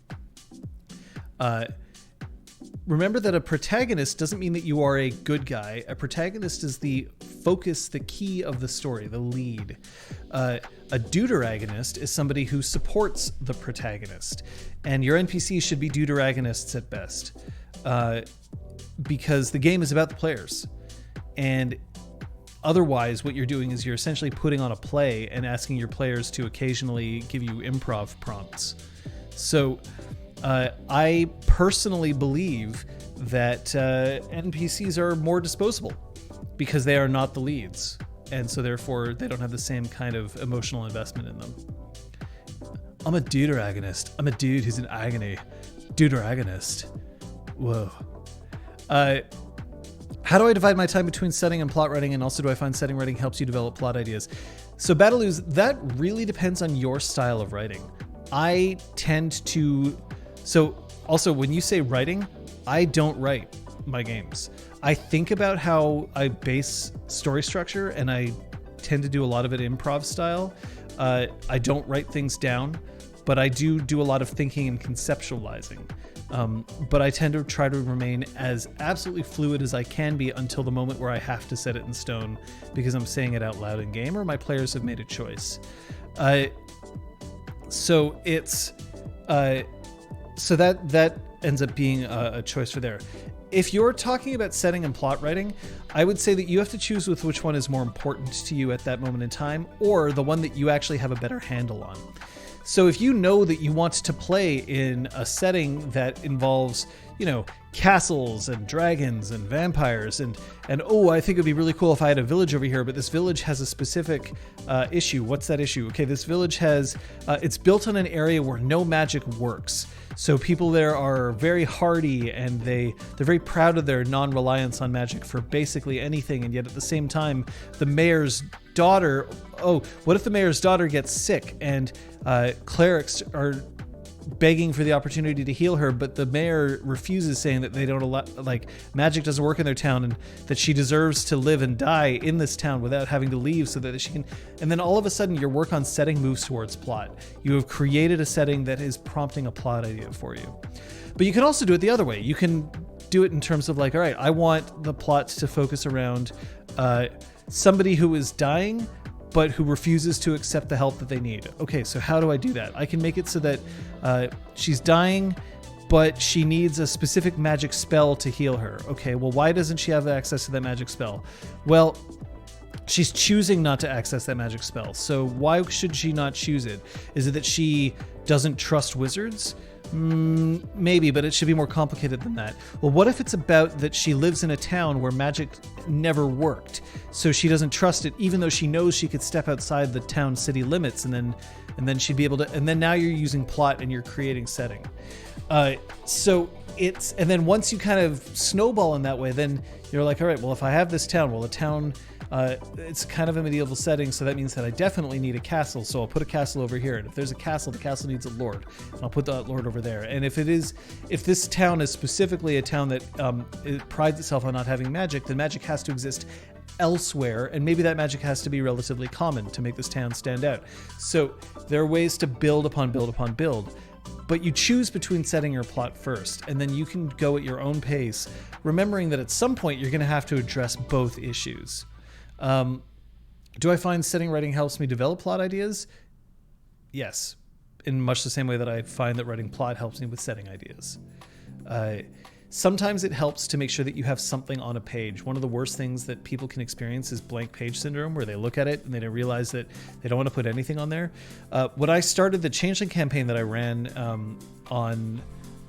Remember that a protagonist doesn't mean that you are a good guy. A protagonist is the focus, the key of the story, the lead. A deuteragonist is somebody who supports the protagonist. And your NPCs should be deuteragonists at best. Because the game is about the players. And otherwise, what you're doing is you're essentially putting on a play and asking your players to occasionally give you improv prompts. So I personally believe that NPCs are more disposable because they are not the leads. And so therefore, they don't have the same kind of emotional investment in them. I'm a deuteragonist. I'm a dude who's in agony. Deuteragonist. Whoa. How do I divide my time between setting and plot writing? And also, do I find setting writing helps you develop plot ideas? So, Battaloos, that really depends on your style of writing. I tend to... So, also, when you say writing, I don't write my games. I think about how I base story structure, and I tend to do a lot of it improv style. I don't write things down, but I do a lot of thinking and conceptualizing. But I tend to try to remain as absolutely fluid as I can be until the moment where I have to set it in stone because I'm saying it out loud in game or my players have made a choice. So it's so that ends up being a choice for there. If you're talking about setting and plot writing, I would say that you have to choose with which one is more important to you at that moment in time, or the one that you actually have a better handle on. So if you know that you want to play in a setting that involves, castles and dragons and vampires and oh, I think it'd be really cool if I had a village over here, but this village has a specific issue. What's that issue? Okay, this village has, it's built on an area where no magic works. So people there are very hardy and they're very proud of their non-reliance on magic for basically anything. And yet at the same time, the mayor's daughter, what if the mayor's daughter gets sick and clerics are begging for the opportunity to heal her, but the mayor refuses, saying that they don't allow, magic doesn't work in their town and that she deserves to live and die in this town without having to leave so that she can. And then all of a sudden your work on setting moves towards plot. You have created a setting that is prompting a plot idea for you. But you can also do it the other way. You can do it in terms of all right, I want the plot to focus around somebody who is dying but who refuses to accept the help that they need. Okay, so how do I do that? I can make it so that she's dying, but she needs a specific magic spell to heal her. Okay, well, why doesn't she have access to that magic spell? Well, she's choosing not to access that magic spell. So why should she not choose it? Is it that she doesn't trust wizards? Maybe, but it should be more complicated than that. Well, what if it's about that she lives in a town where magic never worked, so she doesn't trust it, even though she knows she could step outside the town city limits, and then she'd be able to. And then now you're using plot and you're creating setting. So it's, and then once you kind of snowball in that way, then you're like, all right, well, if I have this town, well, the town. It's kind of a medieval setting, so that means that I definitely need a castle, so I'll put a castle over here. And if there's a castle, the castle needs a lord, and I'll put that lord over there. And if this town is specifically a town that it prides itself on not having magic, then magic has to exist elsewhere, and maybe that magic has to be relatively common to make this town stand out. So there are ways to build upon build upon build. But you choose between setting your plot first, and then you can go at your own pace, remembering that at some point you're going to have to address both issues. Do I find setting writing helps me develop plot ideas? Yes, in much the same way that I find that writing plot helps me with setting ideas. Sometimes it helps to make sure that you have something on a page. One of the worst things that people can experience is blank page syndrome, where they look at it and they don't realize that they don't want to put anything on there. When I started the Changeling campaign that I ran on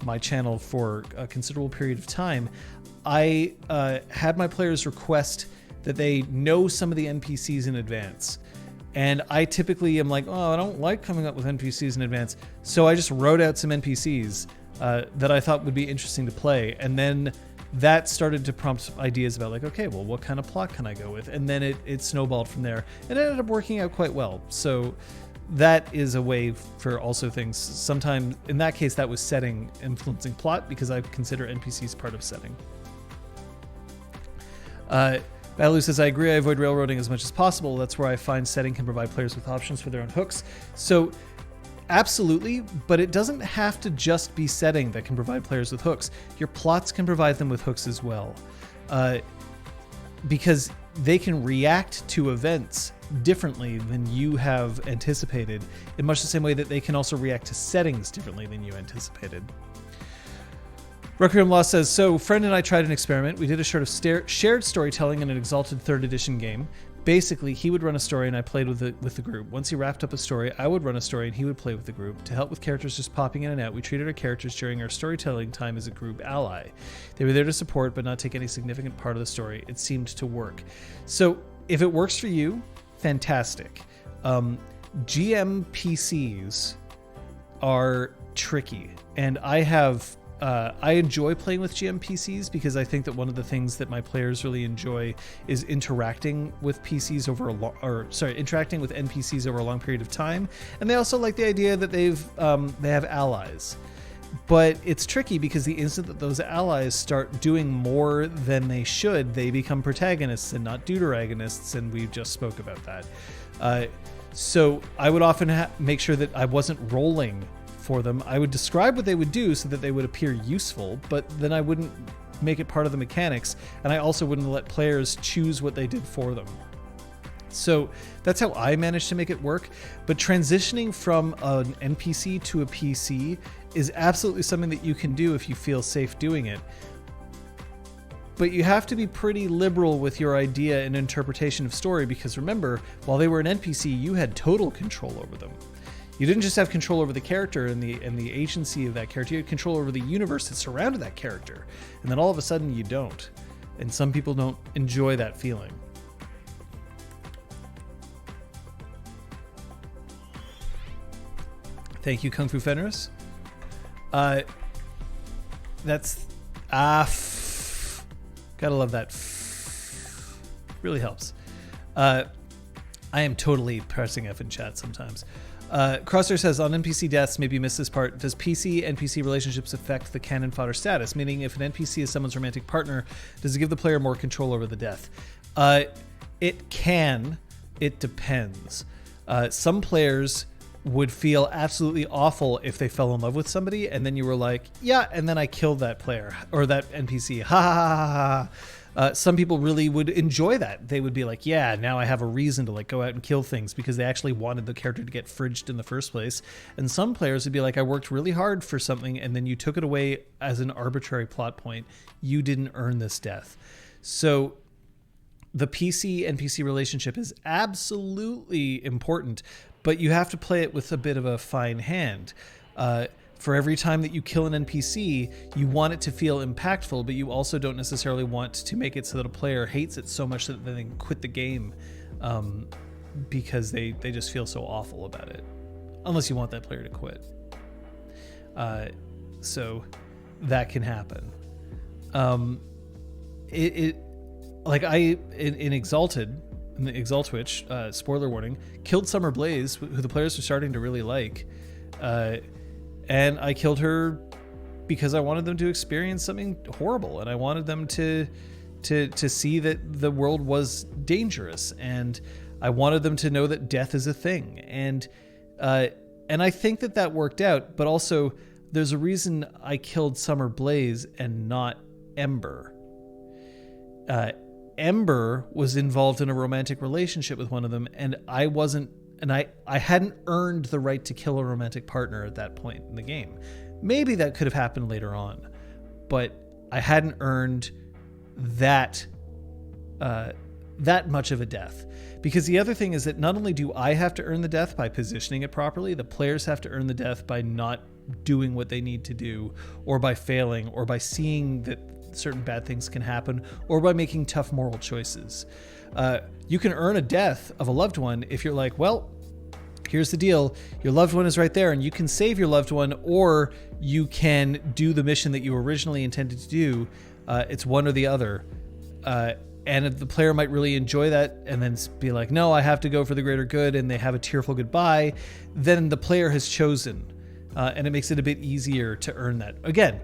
my channel for a considerable period of time, I had my players request that they know some of the NPCs in advance. And I typically am like, I don't like coming up with NPCs in advance. So I just wrote out some NPCs that I thought would be interesting to play. And then that started to prompt ideas about okay, well, what kind of plot can I go with? And then it snowballed from there. And it ended up working out quite well. So that is a way for also things. Sometimes, in that case, that was setting influencing plot because I consider NPCs part of setting. Balu says, I agree. I avoid railroading as much as possible. That's where I find setting can provide players with options for their own hooks. So absolutely, but it doesn't have to just be setting that can provide players with hooks. Your plots can provide them with hooks as well. Because they can react to events differently than you have anticipated, in much the same way that they can also react to settings differently than you anticipated. Requiem Law says, so friend and I tried an experiment. We did a sort of shared storytelling in an Exalted 3rd Edition game. Basically, he would run a story and I played with the group. Once he wrapped up a story, I would run a story and he would play with the group. To help with characters just popping in and out, we treated our characters during our storytelling time as a group ally. They were there to support but not take any significant part of the story. It seemed to work. So if it works for you, fantastic. GM PCs are tricky, and I enjoy playing with GM PCs because I think that one of the things that my players really enjoy is interacting with PCs interacting with NPCs over a long period of time, and they also like the idea that they have allies. But it's tricky because the instant that those allies start doing more than they should, they become protagonists and not deuteragonists, and we just spoke about that. So I would often make sure that I wasn't rolling for them. I would describe what they would do so that they would appear useful, but then I wouldn't make it part of the mechanics, and I also wouldn't let players choose what they did for them. So that's how I managed to make it work. But transitioning from an NPC to a PC is absolutely something that you can do if you feel safe doing it. But you have to be pretty liberal with your idea and interpretation of story, because remember, while they were an NPC, you had total control over them. You didn't just have control over the character and the agency of that character, you had control over the universe that surrounded that character. And then all of a sudden you don't. And some people don't enjoy that feeling. Thank you, Kung Fu Fenris. That's gotta love that. Really helps. I am totally pressing F in chat sometimes. Crosshair says, on NPC deaths, maybe you missed this part. Does PC-NPC relationships affect the cannon fodder status? Meaning, if an NPC is someone's romantic partner, does it give the player more control over the death? It can. It depends. Some players would feel absolutely awful if they fell in love with somebody and then you were like, yeah, and then I killed that player or that NPC. Ha ha ha ha ha. Some people really would enjoy that. They would be like, yeah, now I have a reason to go out and kill things because they actually wanted the character to get fridged in the first place. And some players would be like, I worked really hard for something and then you took it away as an arbitrary plot point. You didn't earn this death. So the PC-NPC relationship is absolutely important, but you have to play it with a bit of a fine hand. For every time that you kill an NPC, you want it to feel impactful, but you also don't necessarily want to make it so that a player hates it so much that they can quit the game because they just feel so awful about it. Unless you want that player to quit. So that can happen. In Exalted, in the Exaltwitch, spoiler warning, killed Summer Blaze, who the players were starting to really like. And I killed her because I wanted them to experience something horrible, and I wanted them to see that the world was dangerous, and I wanted them to know that death is a thing. And I think that worked out, but also there's a reason I killed Summer Blaze and not Ember. Ember was involved in a romantic relationship with one of them, and I wasn't. And I hadn't earned the right to kill a romantic partner at that point in the game. Maybe that could have happened later on, but I hadn't earned that much of a death. Because the other thing is that not only do I have to earn the death by positioning it properly, the players have to earn the death by not doing what they need to do, or by failing, or by seeing that certain bad things can happen, or by making tough moral choices. You can earn a death of a loved one if you're like, well, here's the deal. Your loved one is right there and you can save your loved one, or you can do the mission that you originally intended to do. It's one or the other. And the player might really enjoy that and then be like, no, I have to go for the greater good, and they have a tearful goodbye. Then the player has chosen, and it makes it a bit easier to earn that. Again,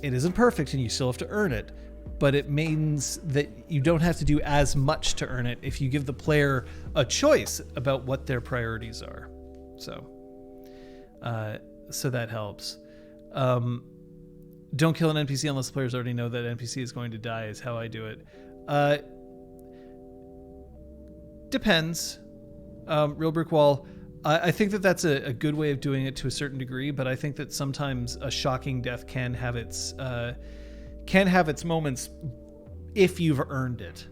it isn't perfect and you still have to earn it, but it means that you don't have to do as much to earn it if you give the player a choice about what their priorities are. So that helps. Don't kill an NPC unless the players already know that NPC is going to die is how I do it. Depends. Real Brick Wall, I think that that's a good way of doing it to a certain degree, but I think that sometimes a shocking death can have its moments if you've earned it.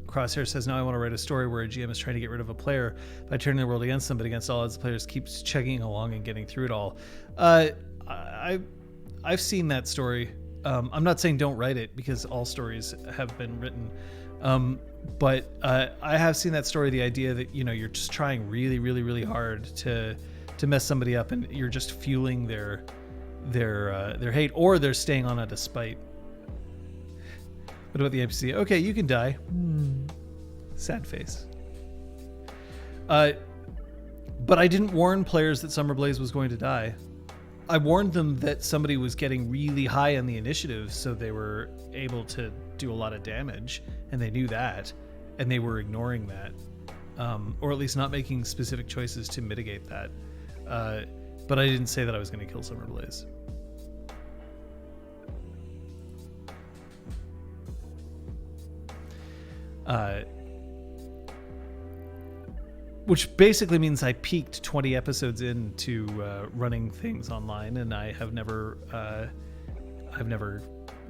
Crosshair says, now I want to write a story where a GM is trying to get rid of a player by turning the world against them, but against all odds, the players keeps chugging along and getting through it all. I've seen that story. I'm not saying don't write it, because all stories have been written. But I have seen that story, the idea that, you're just trying really, really, really hard to mess somebody up, and you're just fueling their hate, or they're staying on out of spite. What about the NPC? Okay, you can die. Sad face. But I didn't warn players that Summerblaze was going to die. I warned them that somebody was getting really high on the initiative, so they were able to do a lot of damage, and they knew that, and they were ignoring that, or at least not making specific choices to mitigate that. But I didn't say that I was going to kill Summerblaze. Which basically means I peaked 20 episodes into running things online, and I have never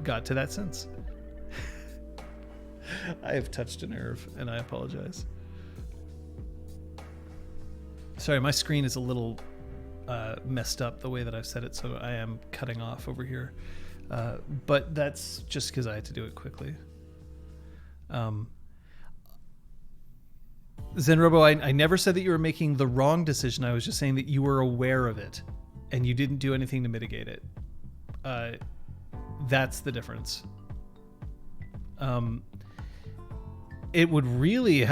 got to that since. I have touched a nerve, and I apologize. Sorry, my screen is a little messed up the way that I've said it, so I am cutting off over here. But that's just because I had to do it quickly. Zenrobo, I never said that you were making the wrong decision. I was just saying that you were aware of it and you didn't do anything to mitigate it. That's the difference. I would have really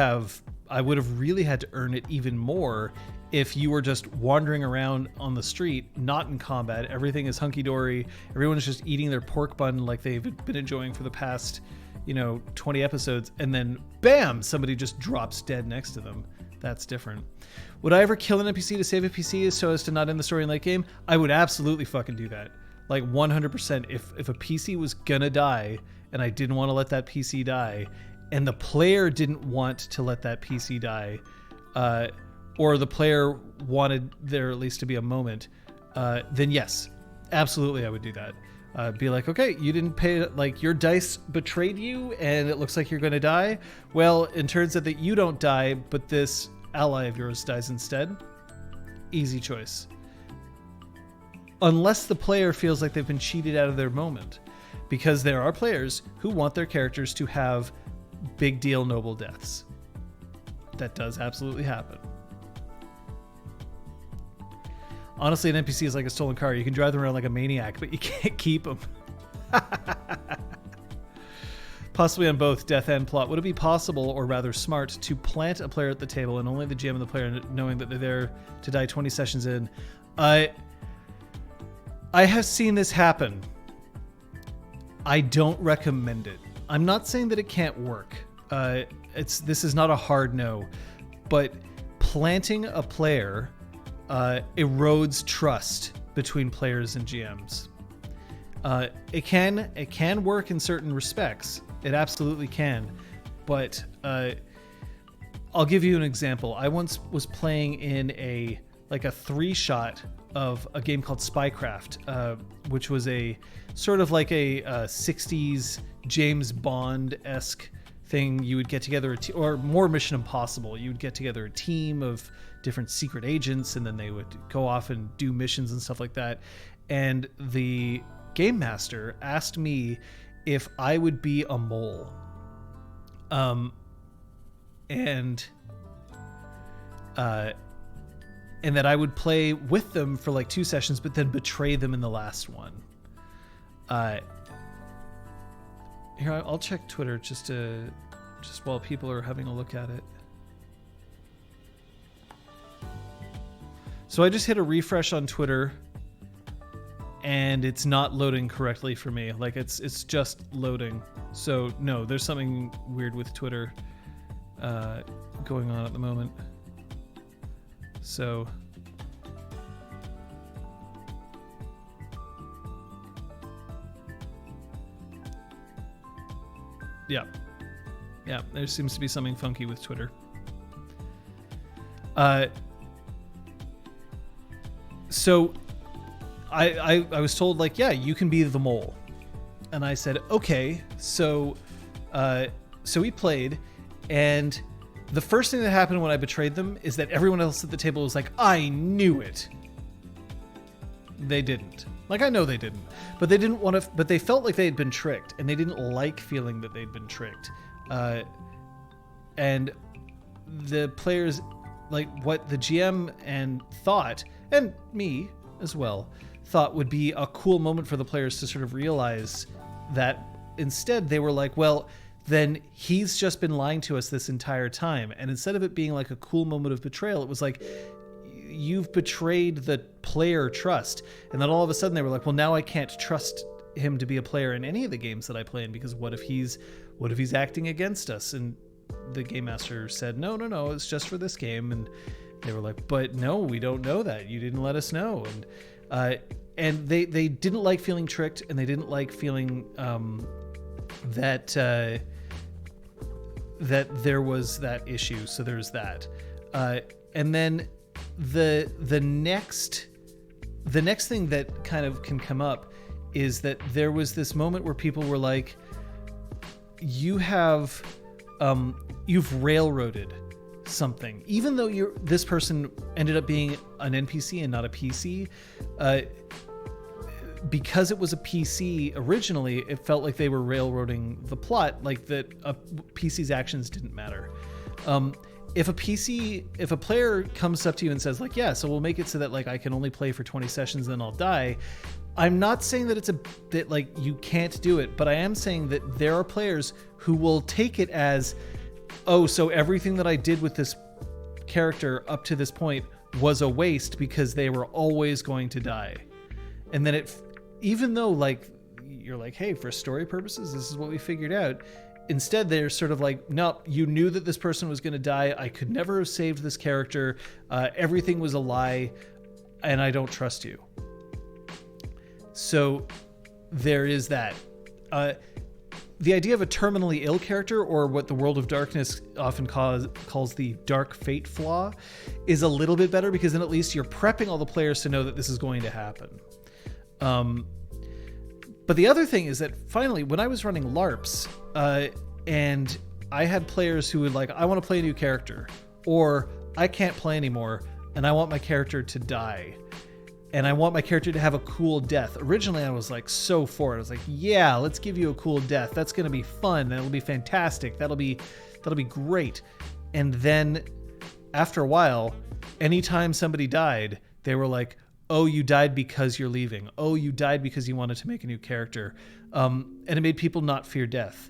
had to earn it even more if you were just wandering around on the street, not in combat. Everything is hunky-dory. Everyone is just eating their pork bun like they've been enjoying for the past 20 episodes, and then bam, somebody just drops dead next to them. That's different. Would I ever kill an NPC to save a PC so as to not end the story in late game? I would absolutely fucking do that. Like 100%. If a PC was gonna die and I didn't want to let that PC die, and the player didn't want to let that PC die, or the player wanted there at least to be a moment, then yes, absolutely I would do that. Be like, okay, you didn't pay, like your dice betrayed you and it looks like you're going to die. Well, it turns out that you don't die, but this ally of yours dies instead. Easy choice. Unless the player feels like they've been cheated out of their moment, because there are players who want their characters to have big deal noble deaths. That does absolutely happen. Honestly, an NPC is like a stolen car. You can drive them around like a maniac, but you can't keep them. Possibly on both death and plot. Would it be possible, or rather smart, to plant a player at the table and only the GM and the player knowing that they're there to die 20 sessions in? I have seen this happen. I don't recommend it. I'm not saying that it can't work. This is not a hard no, but planting a player erodes trust between players and GMs. It can work in certain respects. It absolutely can. But I'll give you an example. I once was playing in a 3-shot of a game called Spycraft, which was a sort of like a 60s James Bond-esque thing. You would get together or more Mission Impossible. You would get together a team of different secret agents, and then they would go off and do missions and stuff like that. And the game master asked me if I would be a mole. And that I would play with them for like 2 sessions, but then betray them in the last one. Here, I'll check Twitter just while people are having a look at it. So I just hit a refresh on Twitter, and it's not loading correctly for me. Like it's just loading. So no, there's something weird with Twitter going on at the moment. So yeah, there seems to be something funky with Twitter. So I was told, like, yeah, you can be the mole. And I said, okay. So we played, and the first thing that happened when I betrayed them is that everyone else at the table was like, I knew it. They didn't. Like, I know they didn't. But they didn't want to, but they felt like they had been tricked, and they didn't like feeling that they'd been tricked. And the players, like, what the GM and thought, and me as well, thought would be a cool moment for the players to sort of realize that instead they were like, well, then he's just been lying to us this entire time. And instead of it being like a cool moment of betrayal, it was like, you've betrayed the player trust. And then all of a sudden they were like, well, now I can't trust him to be a player in any of the games that I play in, because what if he's acting against us? And the game master said, no, it's just for this game. And they were like, but no, we don't know that. You didn't let us know. And they didn't like feeling tricked, and they didn't like feeling that there was that issue. So there's that. And then the next thing that kind of can come up is that there was this moment where people were like, you've railroaded something, even though this person ended up being an NPC and not a PC. Because it was a PC originally, it felt like they were railroading the plot, like that a PC's actions didn't matter. If a player comes up to you and says, like, yeah, so we'll make it so that, like, I can only play for 20 sessions, then I'll die. I'm not saying that that like you can't do it, but I am saying that there are players who will take it as, oh, so everything that I did with this character up to this point was a waste because they were always going to die. And then even though, like, you're like, hey, for story purposes, this is what we figured out. Instead, they're sort of like, nope, you knew that this person was going to die. I could never have saved this character. Everything was a lie, and I don't trust you. So there is that. The idea of a terminally ill character, or what the World of Darkness often calls the dark fate flaw, is a little bit better, because then at least you're prepping all the players to know that this is going to happen. But the other thing is that finally, when I was running LARPs, and I had players who would like, I want to play a new character, or I can't play anymore, and I want my character to die, and I want my character to have a cool death. Originally, I was like so for it. I was like, yeah, let's give you a cool death. That's going to be fun. That'll be fantastic. That'll be great. And then after a while, anytime somebody died, they were like, oh, you died because you're leaving. Oh, you died because you wanted to make a new character. And it made people not fear death.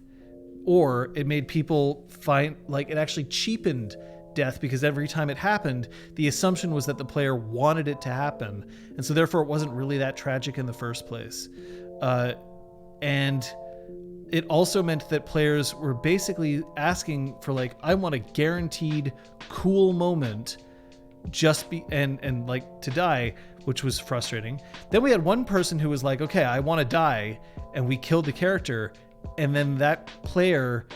Or it made people find, like, it actually cheapened death, because every time it happened, the assumption was that the player wanted it to happen. And so therefore it wasn't really that tragic in the first place. And it also meant that players were basically asking for, like, I want a guaranteed cool moment, and like to die, which was frustrating. Then we had one person who was like, okay, I want to die, and we killed the character, and then that player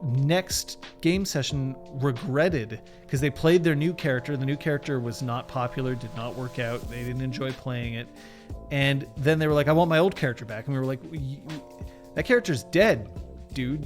next game session regretted, because they played their new character. The new character was not popular, did not work out, they didn't enjoy playing it, and then they were like, I want my old character back. And we were like, that character's dead, dude.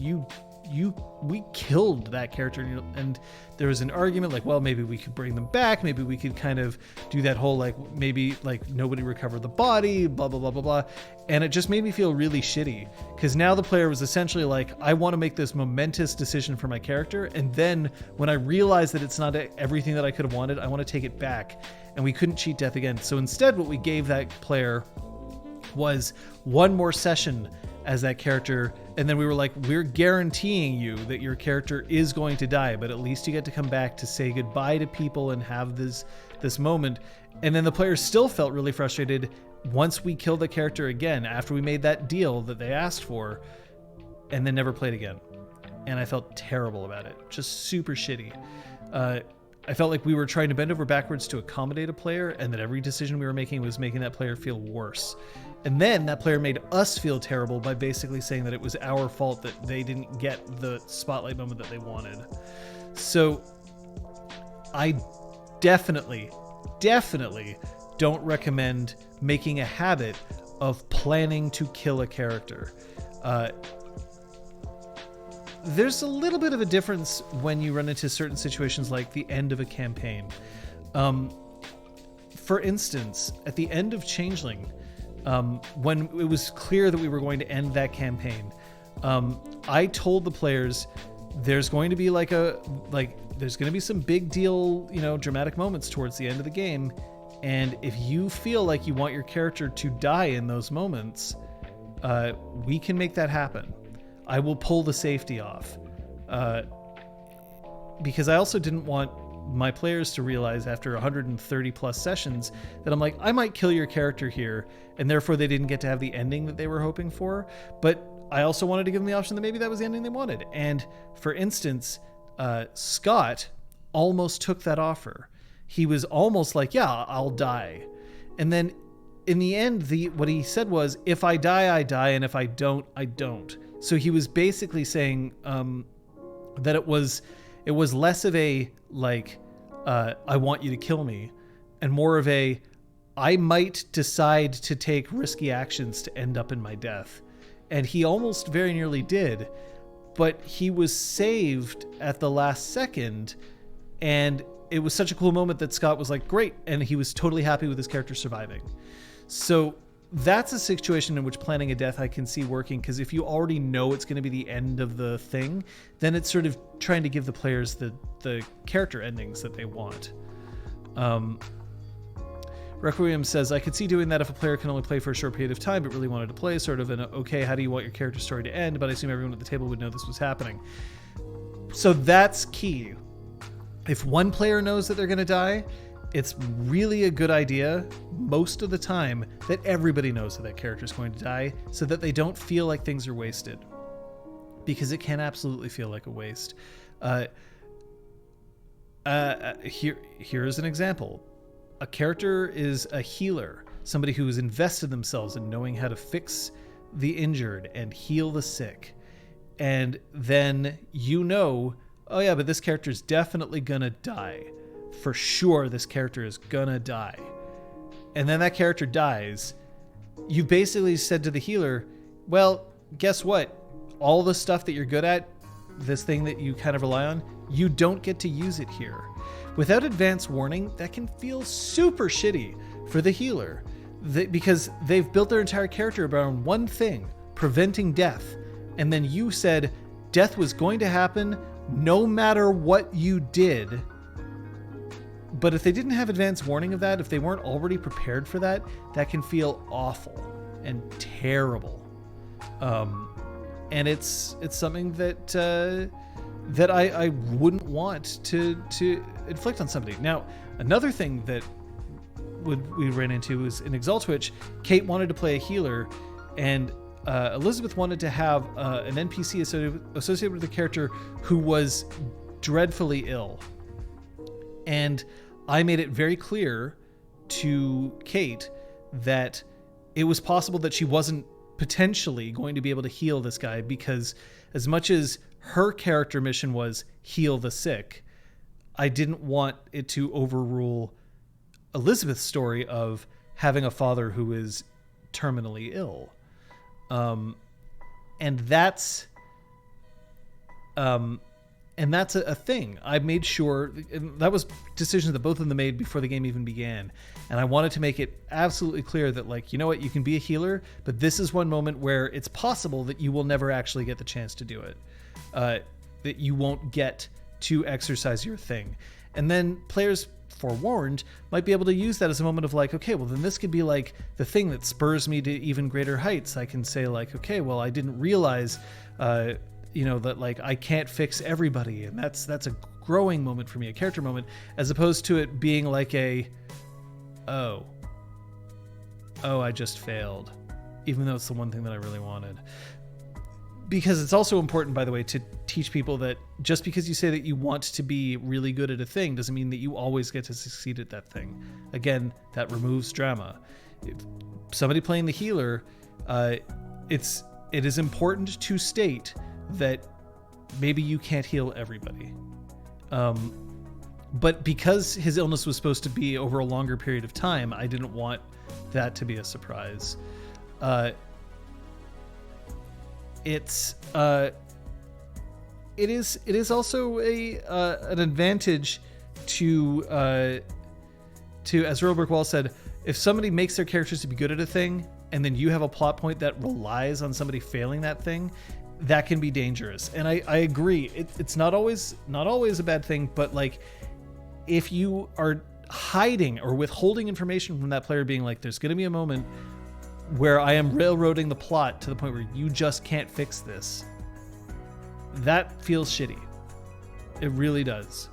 We killed that character. And there was an argument like, well, maybe we could bring them back, maybe we could kind of do that whole, like, maybe like nobody recovered the body, blah blah blah blah blah. And it just made me feel really shitty, because now the player was essentially like, I want to make this momentous decision for my character, and then when I realized that it's not everything that I could have wanted, I want to take it back. And we couldn't cheat death again. So instead, what we gave that player was one more session as that character, and then we were like, we're guaranteeing you that your character is going to die, but at least you get to come back to say goodbye to people and have this moment. And then the players still felt really frustrated, once we killed the character again, after we made that deal that they asked for, and then never played again. And I felt terrible about it. Just super shitty. I felt like we were trying to bend over backwards to accommodate a player, and that every decision we were making was making that player feel worse. And then that player made us feel terrible by basically saying that it was our fault that they didn't get the spotlight moment that they wanted. So I definitely don't recommend making a habit of planning to kill a character. There's a little bit of a difference when you run into certain situations like the end of a campaign. For instance, at the end of Changeling, when it was clear that we were going to end that campaign, I told the players there's going to be there's going to be some big deal, dramatic moments towards the end of the game. And if you feel like you want your character to die in those moments, we can make that happen. I will pull the safety off. Because I also didn't want my players to realize after 130 plus sessions that I'm like, I might kill your character here, and therefore they didn't get to have the ending that they were hoping for. But I also wanted to give them the option that maybe that was the ending they wanted. And for instance, Scott almost took that offer. He was almost like, yeah, I'll die. And then in the end, what he said was, if I die, I die. And if I don't, I don't. So he was basically saying that it was less of a, I want you to kill me, and more of a, I might decide to take risky actions to end up in my death. And he almost very nearly did, but he was saved at the last second. And it was such a cool moment that Scott was like, great. And he was totally happy with his character surviving. So that's a situation in which planning a death I can see working, because if you already know it's going to be the end of the thing, then it's sort of trying to give the players the character endings that they want. Requiem says, I could see doing that if a player can only play for a short period of time but really wanted to play, sort of an, okay, how do you want your character story to end? But I assume everyone at the table would know this was happening. So that's key. If one player knows that they're going to die, it's really a good idea most of the time that everybody knows that that character is going to die, so that they don't feel like things are wasted, because it can absolutely feel like a waste. Here's an example. A character is a healer, somebody who has invested themselves in knowing how to fix the injured and heal the sick. And then oh yeah, but this character is definitely gonna die. For sure, this character is gonna die. And then that character dies. You basically said to the healer, well, guess what? All the stuff that you're good at, this thing that you kind of rely on, you don't get to use it here. Without advance warning, that can feel super shitty for the healer, because they've built their entire character around one thing, preventing death. And then you said death was going to happen no matter what you did. But if they didn't have advance warning of that, if they weren't already prepared for that, that can feel awful and terrible. And it's something that I wouldn't want to inflict on somebody. Now, another thing that we ran into was in Exaltwitch, Kate wanted to play a healer, and Elizabeth wanted to have an NPC associated with the character who was dreadfully ill. And I made it very clear to Kate that it was possible that she wasn't potentially going to be able to heal this guy, because as much as her character mission was heal the sick, I didn't want it to overrule Elizabeth's story of having a father who is terminally ill. And that's a thing. I made sure that was decisions that both of them made before the game even began. And I wanted to make it absolutely clear that, you know what, you can be a healer, but this is one moment where it's possible that you will never actually get the chance to do it. That you won't get to exercise your thing. And then players, forewarned, might be able to use that as a moment of okay, well then this could be the thing that spurs me to even greater heights. I can say okay, well I didn't realize that I can't fix everybody, and that's a growing moment for me, a character moment, as opposed to it being oh, I just failed, even though it's the one thing that I really wanted. Because it's also important, by the way, to teach people that just because you say that you want to be really good at a thing doesn't mean that you always get to succeed at that thing. Again, that removes drama. If somebody playing the healer, it is important to state that maybe you can't heal everybody. But because his illness was supposed to be over a longer period of time, I didn't want that to be a surprise. It is also an advantage to as Robert Wall said, if somebody makes their characters to be good at a thing, and then you have a plot point that relies on somebody failing that thing, that can be dangerous. And I agree, it's not always a bad thing, but like if you are hiding or withholding information from that player, being like, there's going to be a moment where I am railroading the plot to the point where you just can't fix this, that feels shitty. It really does.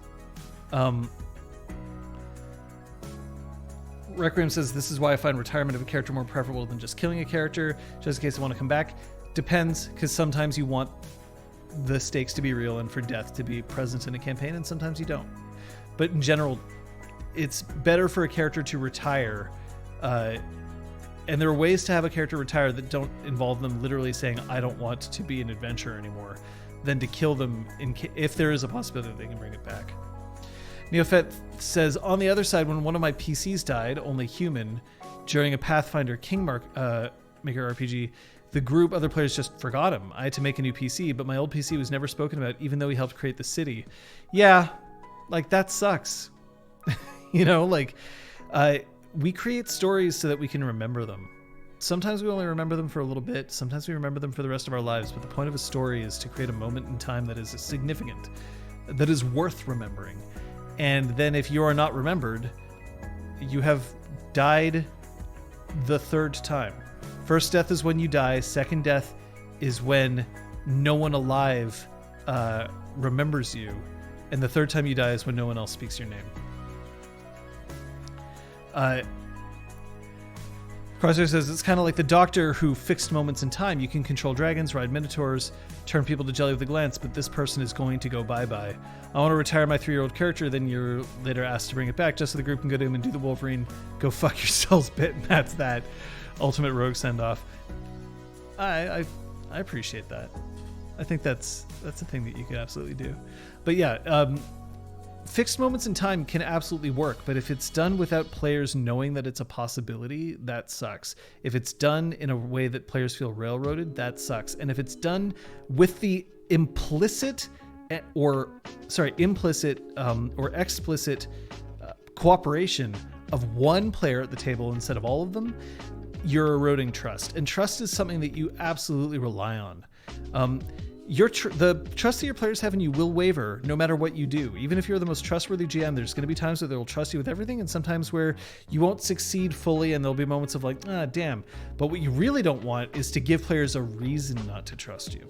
Requiem says, this is why I find retirement of a character more preferable than just killing a character, just in case I want to come back. Depends, because sometimes you want the stakes to be real and for death to be present in a campaign, and sometimes you don't. But in general, it's better for a character to retire, and there are ways to have a character retire that don't involve them literally saying, I don't want to be an adventurer anymore, than to kill them if there is a possibility that they can bring it back. Neophet says, on the other side, when one of my PCs died, only human, during a Pathfinder Maker RPG, the group other players just forgot him. I had to make a new PC, but my old PC was never spoken about, even though he helped create the city. Yeah, like that sucks. You know, like we create stories so that we can remember them. Sometimes we only remember them for a little bit. Sometimes we remember them for the rest of our lives. But the point of a story is to create a moment in time that is significant, that is worth remembering. And then if you are not remembered, you have died the third time. First death is when you die. Second death is when no one alive remembers you. And the third time you die is when no one else speaks your name. Crosshair says, it's kind of like the Doctor who fixed moments in time. You can control dragons, ride minotaurs, turn people to jelly with a glance, but this person is going to go bye-bye. I want to retire my 3-year-old character, then you're later asked to bring it back just so the group can go to him and do the Wolverine go fuck yourselves bit, and that's that. Ultimate rogue send-off. I appreciate that. I think that's a thing that you could absolutely do. But yeah, fixed moments in time can absolutely work, but if it's done without players knowing that it's a possibility, that sucks. If it's done in a way that players feel railroaded, that sucks. And if it's done with the implicit or explicit cooperation of one player at the table instead of all of them, you're eroding trust. And trust is something that you absolutely rely on. The trust that your players have in you will waver no matter what you do. Even if you're the most trustworthy GM, there's going to be times where they'll trust you with everything, and sometimes where you won't succeed fully, and there'll be moments of like, damn. But what you really don't want is to give players a reason not to trust you.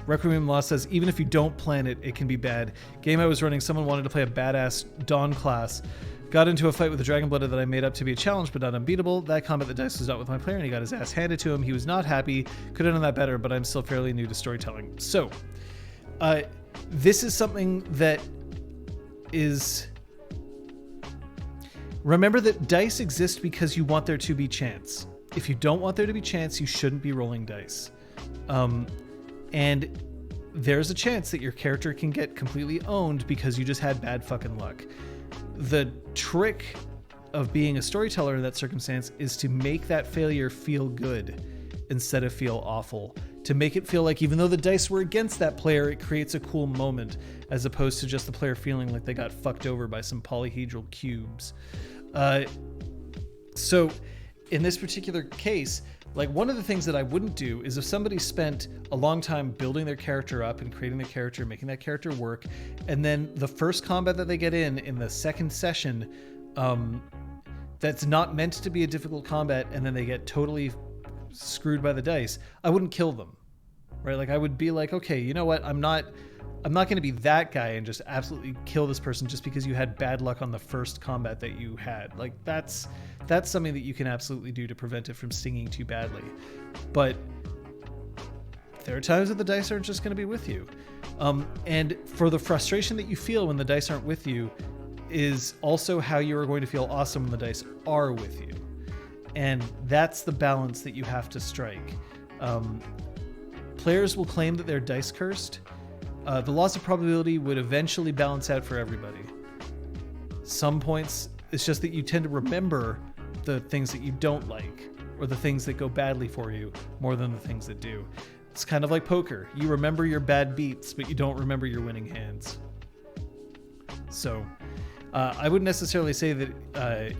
Requiem Law says, even if you don't plan it, it can be bad. Game I was running, someone wanted to play a badass Dawn class. Got into a fight with a Dragonblooded that I made up to be a challenge, but not unbeatable. That combat, the dice was not with my player, and he got his ass handed to him. He was not happy. Could have done that better, but I'm still fairly new to storytelling. So, this is something that is... Remember that dice exist because you want there to be chance. If you don't want there to be chance, you shouldn't be rolling dice. And there's a chance that your character can get completely owned because you just had bad fucking luck. The trick of being a storyteller in that circumstance is to make that failure feel good instead of feel awful. To make it feel like even though the dice were against that player, it creates a cool moment, as opposed to just the player feeling like they got fucked over by some polyhedral cubes. So in this particular case, like one of the things that I wouldn't do is if somebody spent a long time building their character up and creating their character, making that character work, and then the first combat that they get in the second session, that's not meant to be a difficult combat, and then they get totally screwed by the dice, I wouldn't kill them, right? Like I would be like, okay, you know what? I'm not I'm not going to be that guy and just absolutely kill this person just because you had bad luck on the first combat that you had. Like that's something that you can absolutely do to prevent it from stinging too badly. But there are times that the dice aren't just going to be with you. And for the frustration that you feel when the dice aren't with you is also how you are going to feel awesome when the dice are with you. And that's the balance that you have to strike. Players will claim that they're dice cursed. The laws of probability would eventually balance out for everybody. Some points, it's just that you tend to remember the things that you don't like or the things that go badly for you more than the things that do. It's kind of like poker. You remember your bad beats, but you don't remember your winning hands. So I wouldn't necessarily say that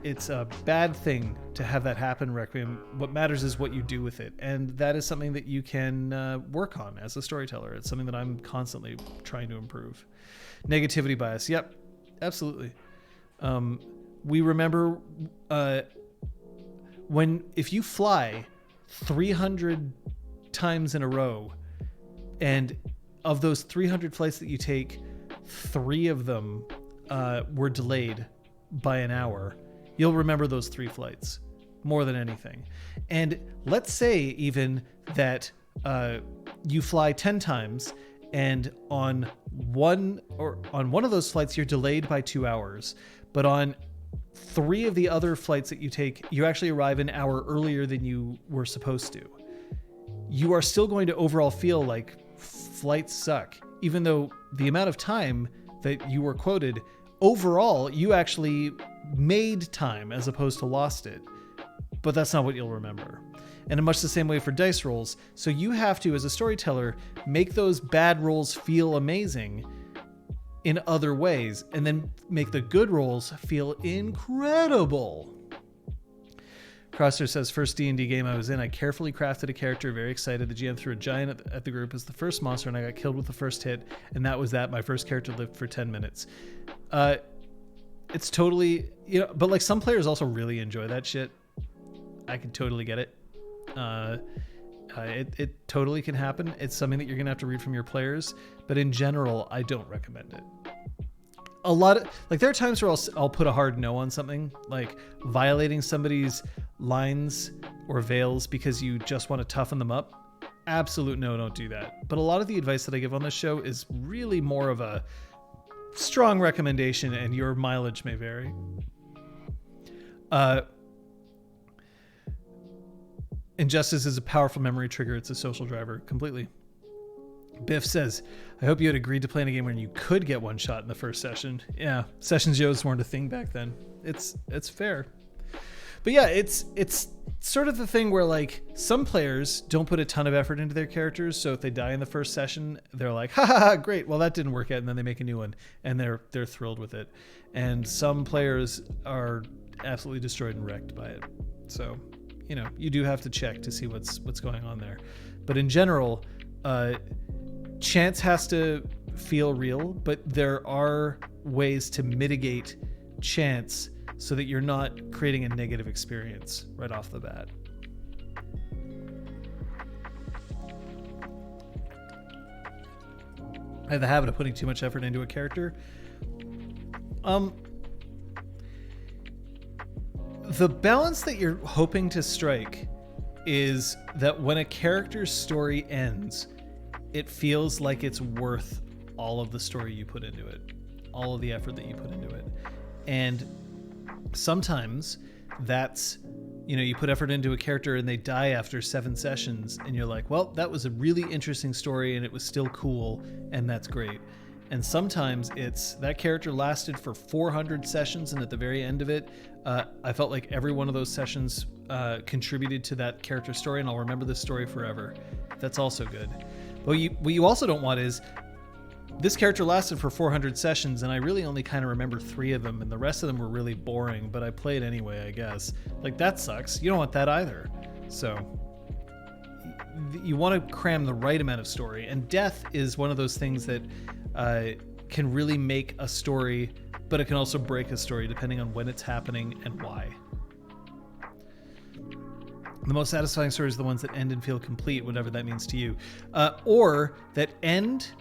it's a bad thing to have that happen, Requiem. What matters is what you do with it. And that is something that you can work on as a storyteller. It's something that I'm constantly trying to improve. Negativity bias. Yep, absolutely. We remember if you fly 300 times in a row, and of those 300 flights that you take, 3 of them were delayed by an hour, you'll remember those 3 flights more than anything. And let's say even that you fly 10 times and on one of those flights you're delayed by 2 hours, but on 3 of the other flights that you take, you actually arrive an hour earlier than you were supposed to. You are still going to overall feel like flights suck, even though the amount of time that you were quoted, overall, you actually made time as opposed to lost it. But that's not what you'll remember. And in much the same way for dice rolls. So you have to, as a storyteller, make those bad rolls feel amazing in other ways, and then make the good rolls feel incredible. Crosser says, first D&D game I was in, I carefully crafted a character, very excited. The GM threw a giant at the group as the first monster, and I got killed with the first hit, and that was that. My first character lived for 10 minutes. It's totally, but like some players also really enjoy that shit. I can totally get it. It totally can happen. It's something that you're going to have to read from your players, but in general, I don't recommend it. There are times where I'll put a hard no on something, like violating somebody's lines or veils because you just want to toughen them up. Absolute no, don't do that. But a lot of the advice that I give on this show is really more of a strong recommendation, and your mileage may vary. Injustice is a powerful memory trigger. It's a social driver. Completely. Biff says, I hope you had agreed to play in a game when you could get one shot in the first session. Yeah, sessions Joes weren't a thing back then. It's fair. But yeah, it's sort of the thing where like some players don't put a ton of effort into their characters, so if they die in the first session, they're like, ha ha ha, great, well that didn't work out, and then they make a new one and they're thrilled with it. And some players are absolutely destroyed and wrecked by it. So, you do have to check to see what's going on there. But in general, chance has to feel real, but there are ways to mitigate chance so that you're not creating a negative experience right off the bat. I have the habit of putting too much effort into a character. The balance that you're hoping to strike is that when a character's story ends, it feels like it's worth all of the story you put into it, all of the effort that you put into it. And sometimes that's, you put effort into a character and they die after 7 sessions and you're like, well, that was a really interesting story and it was still cool and that's great. And sometimes it's that character lasted for 400 sessions and at the very end of it, I felt like every one of those sessions contributed to that character story and I'll remember this story forever. That's also good. But what you also don't want is, this character lasted for 400 sessions and I really only kind of remember 3 of them and the rest of them were really boring, but I played anyway, I guess. Like, that sucks. You don't want that either. So you want to cram the right amount of story, and death is one of those things that can really make a story, but it can also break a story depending on when it's happening and why. The most satisfying stories are the ones that end and feel complete, whatever that means to you. Or that end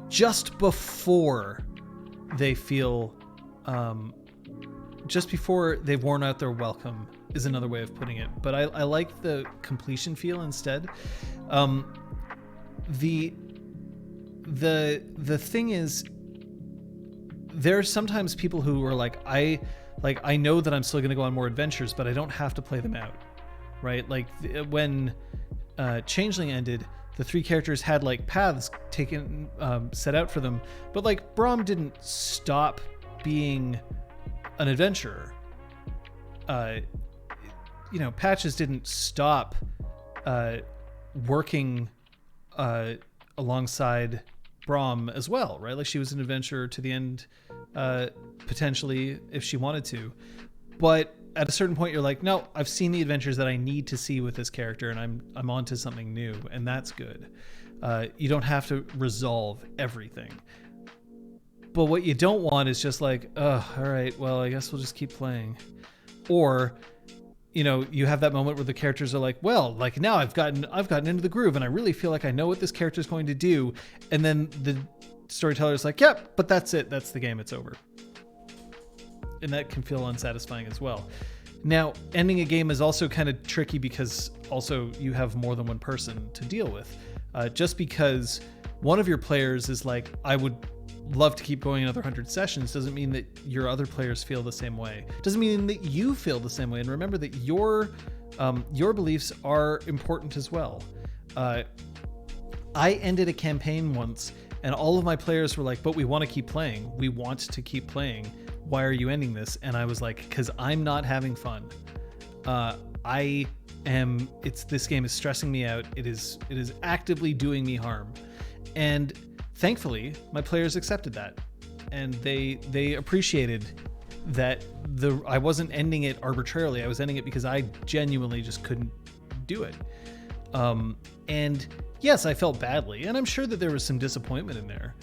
just before they feel, just before they've worn out their welcome is another way of putting it. But I like the completion feel instead. The thing is, there are sometimes people who are like, I know that I'm still going to go on more adventures, but I don't have to play them out, right? Like when Changeling ended, the 3 characters had like paths taken, set out for them, but like Braum didn't stop being an adventurer. Patches didn't stop working alongside Braum as well, right? Like she was an adventurer to the end, potentially, if she wanted to. But at a certain point, you're like, no, I've seen the adventures that I need to see with this character, and I'm onto something new, and that's good. You don't have to resolve everything. But what you don't want is just like, oh, all right, well, I guess we'll just keep playing. Or, you have that moment where the characters are like, well, like now I've gotten into the groove, and I really feel like I know what this character is going to do. And then the storyteller's like, yep, but that's it. That's the game. It's over. And that can feel unsatisfying as well. Now, ending a game is also kind of tricky because also you have more than one person to deal with. Just because one of your players is like, I would love to keep going another 100 sessions doesn't mean that your other players feel the same way. Doesn't mean that you feel the same way. And remember that your beliefs are important as well. I ended a campaign once and all of my players were like, but we want to keep playing. We want to keep playing. Why are you ending this? And I was like, because I'm not having fun. This game is stressing me out. It is actively doing me harm. And thankfully, my players accepted that, and they appreciated that I wasn't ending it arbitrarily. I was ending it because I genuinely just couldn't do it. And yes, I felt badly, and I'm sure that there was some disappointment in there.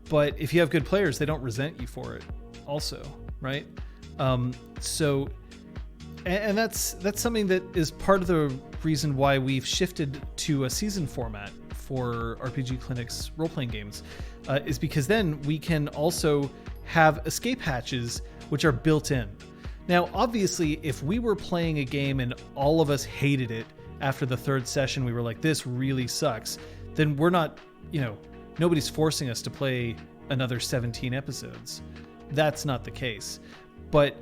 But if you have good players, they don't resent you for it also, right? And that's something that is part of the reason why we've shifted to a season format for RPG Clinic's role-playing games, is because then we can also have escape hatches which are built in. Now, obviously, if we were playing a game and all of us hated it after the 3rd session, we were like, this really sucks, then we're not, nobody's forcing us to play another 17 episodes. That's not the case. But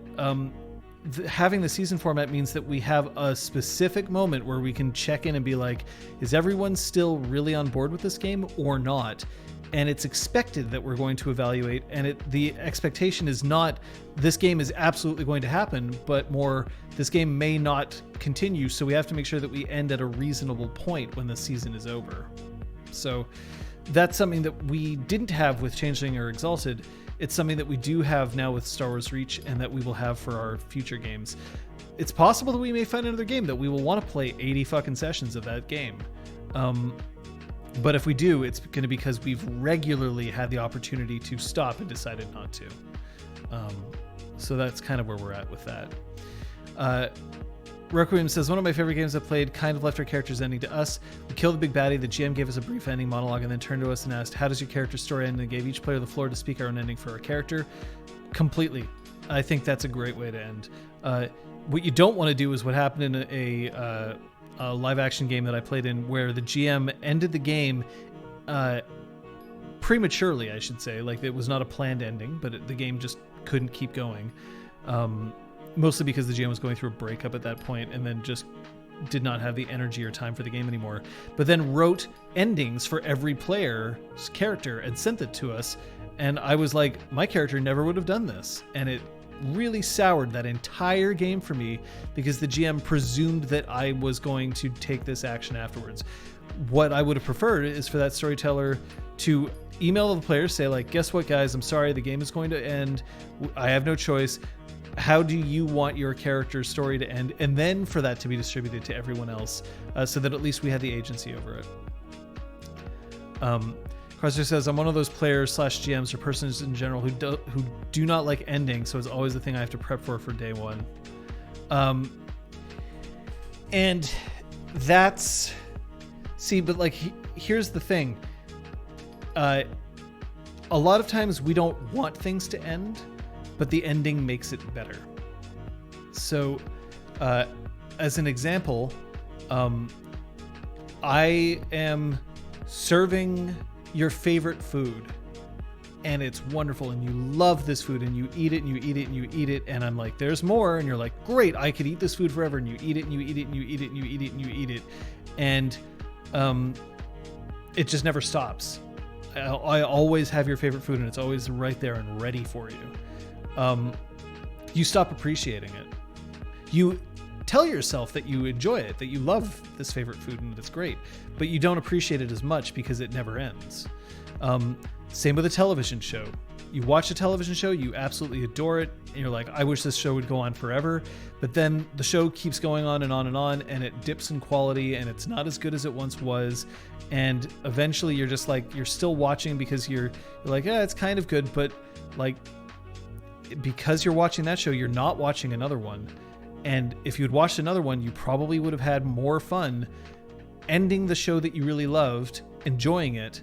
having the season format means that we have a specific moment where we can check in and be like, is everyone still really on board with this game or not? And it's expected that we're going to evaluate, and the expectation is not this game is absolutely going to happen, but more this game may not continue, so we have to make sure that we end at a reasonable point when the season is over. So that's something that we didn't have with Changeling or Exalted. It's something that we do have now with Star Wars Reach, and that we will have for our future games. It's possible that we may find another game that we will want to play 80 fucking sessions of that game. But if we do, it's going to be because we've regularly had the opportunity to stop and decided not to. So that's kind of where we're at with that. Requiem says, one of my favorite games I've played kind of left our characters ending to us. We killed the big baddie, the GM gave us a brief ending monologue, and then turned to us and asked, how does your character story end? And gave each player the floor to speak our own ending for our character. Completely. I think that's a great way to end. What you don't want to do is what happened in a live action game that I played in, where the GM ended the game prematurely, I should say. Like, it was not a planned ending, but the game just couldn't keep going. Mostly because the GM was going through a breakup at that point, and then just did not have the energy or time for the game anymore. But then wrote endings for every player's character and sent it to us. And I was like, my character never would have done this. And it really soured that entire game for me because the GM presumed that I was going to take this action afterwards. What I would have preferred is for that storyteller to email the players, say like, guess what, guys, I'm sorry, the game is going to end. I have no choice. How do you want your character's story to end? And then for that to be distributed to everyone else, so that at least we had the agency over it. Crosser says, I'm one of those players / GMs or persons in general who do not like endings, so it's always the thing I have to prep for day one. And that's... See, but like, here's the thing. a lot of times we don't want things to end, but the ending makes it better. So, as an example, I am serving your favorite food, and it's wonderful, and you love this food, and you eat it, and you eat it, and you eat it, and I'm like, there's more, and you're like, great, I could eat this food forever, and you eat it, and you eat it, and you eat it, and you eat it, and you eat it, and it just never stops. I always have your favorite food, and it's always right there and ready for you. You stop appreciating it. You tell yourself that you enjoy it, that you love this favorite food and it's great, but you don't appreciate it as much because it never ends. Same with a television show. You watch a television show, you absolutely adore it, and you're like, I wish this show would go on forever. But then the show keeps going on and on and on, and it dips in quality, and it's not as good as it once was. And eventually you're just like, you're still watching because you're like, yeah, it's kind of good, but like, because you're watching that show, you're not watching another one. And if you'd watched another one, you probably would have had more fun ending the show that you really loved, enjoying it,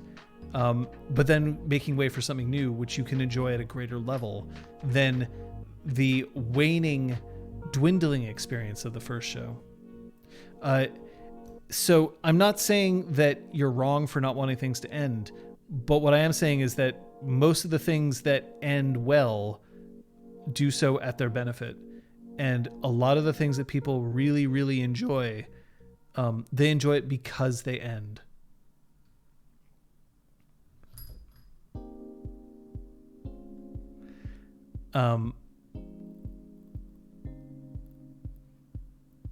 but then making way for something new, which you can enjoy at a greater level than the waning, dwindling experience of the first show. So I'm not saying that you're wrong for not wanting things to end, but what I am saying is that most of the things that end well do so at their benefit. And a lot of the things that people really, really enjoy, they enjoy it because they end.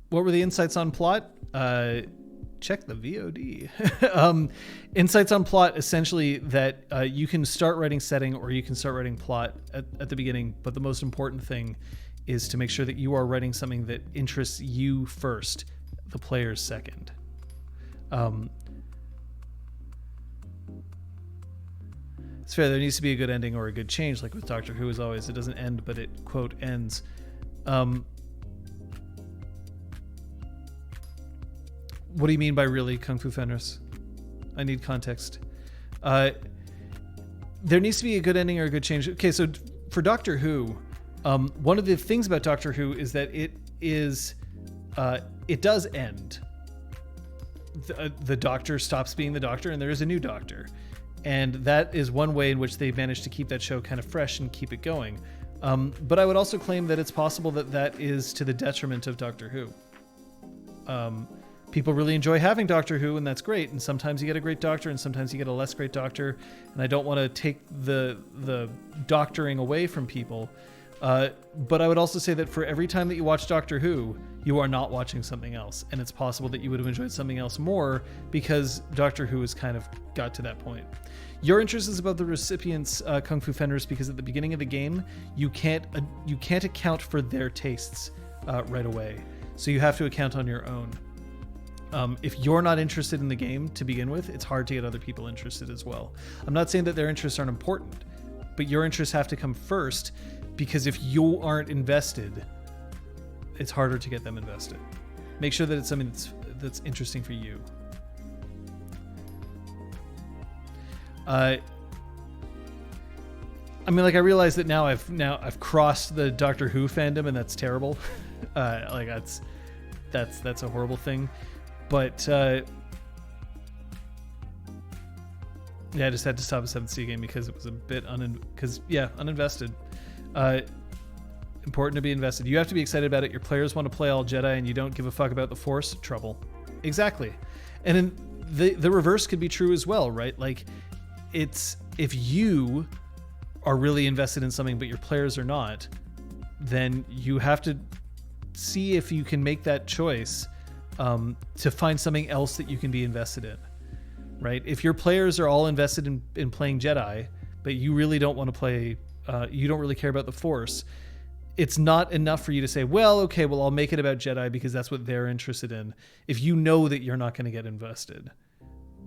What were the insights on plot? Check the VOD. Insights on plot, essentially that you can start writing setting or you can start writing plot at the beginning, but the most important thing is to make sure that you are writing something that interests you first, the players second. It's fair, there needs to be a good ending or a good change, like with Doctor Who as always. It doesn't end, but it, quote, ends. What do you mean by really, Kung Fu Fenris? I need context. There needs to be a good ending or a good change. Okay, so for Doctor Who, one of the things about Doctor Who is that it does end. The Doctor stops being the Doctor and there is a new Doctor. And that is one way in which they managed to keep that show kind of fresh and keep it going. But I would also claim that it's possible that that is to the detriment of Doctor Who. People really enjoy having Doctor Who, and that's great. And sometimes you get a great Doctor, and sometimes you get a less great Doctor. And I don't want to take the doctoring away from people. But I would also say that for every time that you watch Doctor Who, you are not watching something else. And it's possible that you would have enjoyed something else more because Doctor Who has kind of got to that point. Your interest is about the recipients, Kung Fu Fenris, because at the beginning of the game, you can't account for their tastes right away. So you have to account on your own. If you're not interested in the game to begin with, it's hard to get other people interested as well. I'm not saying that their interests aren't important, but your interests have to come first, because if you aren't invested, it's harder to get them invested. Make sure that it's something that's interesting for you. I mean, like, I realize that now I've crossed the Doctor Who fandom, and that's terrible. Like that's a horrible thing. But yeah, I just had to stop a 7th Sea game because it was a bit uninvested. Important to be invested. You have to be excited about it. Your players want to play all Jedi, and you don't give a fuck about the Force. Trouble. Exactly. And in the reverse could be true as well, right? Like, it's if you are really invested in something, but your players are not, then you have to see if you can make that choice to find something else that you can be invested in, right? If your players are all invested in playing Jedi, but you really don't want to play, you don't really care about the Force, it's not enough for you to say, well, okay, well, I'll make it about Jedi because that's what they're interested in. If you know that you're not going to get invested,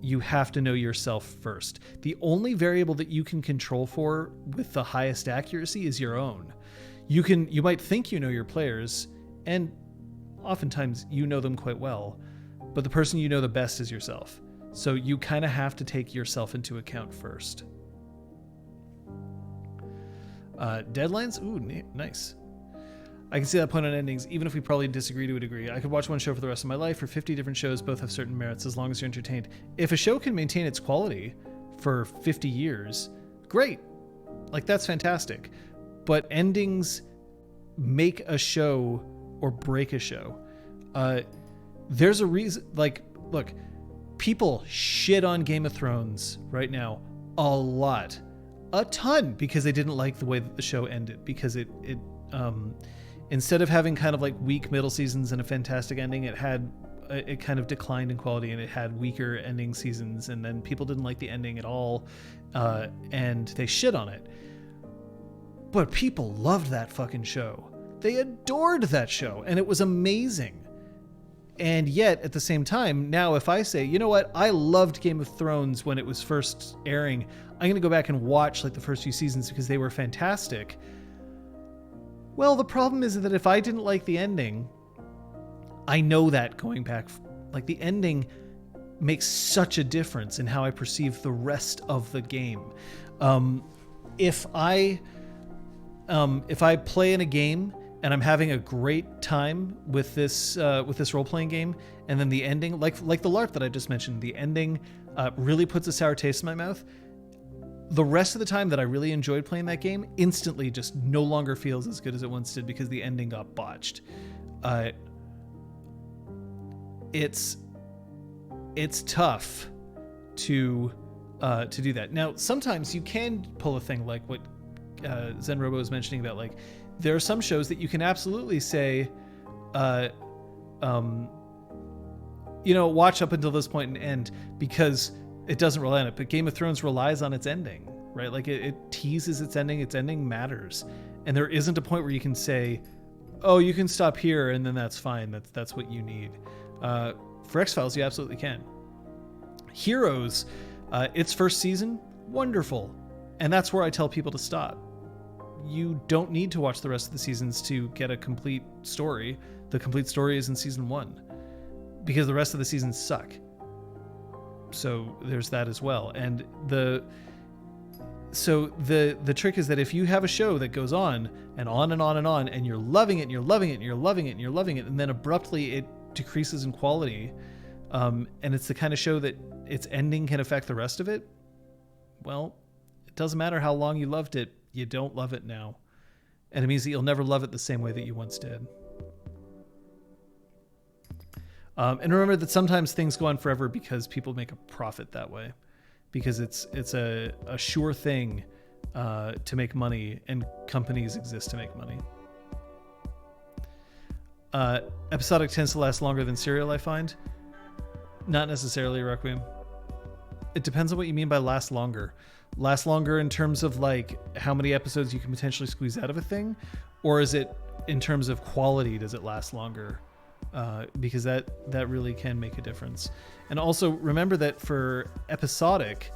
you have to know yourself first. The only variable that you can control for with the highest accuracy is your own. You might think you know your players, and oftentimes you know them quite well, but the person you know the best is yourself. So you kind of have to take yourself into account first. Deadlines? Ooh, nice. I can see that point on endings, even if we probably disagree to a degree. I could watch one show for the rest of my life, or 50 different shows. Both have certain merits as long as you're entertained. If a show can maintain its quality for 50 years, great. Like, that's fantastic. But endings make a show or break a show. There's a reason, like, look, people shit on Game of Thrones right now a lot. A ton, because they didn't like the way that the show ended, because it instead of having kind of like weak middle seasons and a fantastic ending, it kind of declined in quality, and it had weaker ending seasons, and then people didn't like the ending at all, and they shit on it. But people loved that fucking show. They adored that show, and it was amazing. And yet, at the same time, now if I say, you know what, I loved Game of Thrones when it was first airing, I'm going to go back and watch like the first few seasons because they were fantastic. Well, the problem is that if I didn't like the ending, I know that going back, like, the ending makes such a difference in how I perceive the rest of the game. If I play in a game and I'm having a great time with this role-playing game, and then the ending, like the LARP that I just mentioned, the ending really puts a sour taste in my mouth, the rest of the time that I really enjoyed playing that game instantly just no longer feels as good as it once did because the ending got botched. It's tough to do that. Now, sometimes you can pull a thing like what Zen Robo was mentioning about, like, there are some shows that you can absolutely say, watch up until this point and end, because it doesn't rely on it. But Game of Thrones relies on its ending, right? Like, it teases its ending. Its ending matters. And there isn't a point where you can say, oh, you can stop here and then that's fine. That's what you need. For X-Files, you absolutely can. Heroes, its first season, wonderful. And that's where I tell people to stop. You don't need to watch the rest of the seasons to get a complete story. The complete story is in season 1, because the rest of the seasons suck. So there's that as well. And the trick is that if you have a show that goes on and on and on and on, and you're loving it and you're loving it and you're loving it and you're loving it, and then abruptly it decreases in quality, and it's the kind of show that its ending can affect the rest of it, well, it doesn't matter how long you loved it, you don't love it now. And it means that you'll never love it the same way that you once did. And remember that sometimes things go on forever because people make a profit that way, because it's a sure thing to make money, and companies exist to make money. Episodic tends to last longer than serial, I find. Not necessarily, Requiem. It depends on what you mean by last longer. Last longer in terms of like how many episodes you can potentially squeeze out of a thing, or is it in terms of quality, does it last longer? Because that really can make a difference. And also remember that for episodic,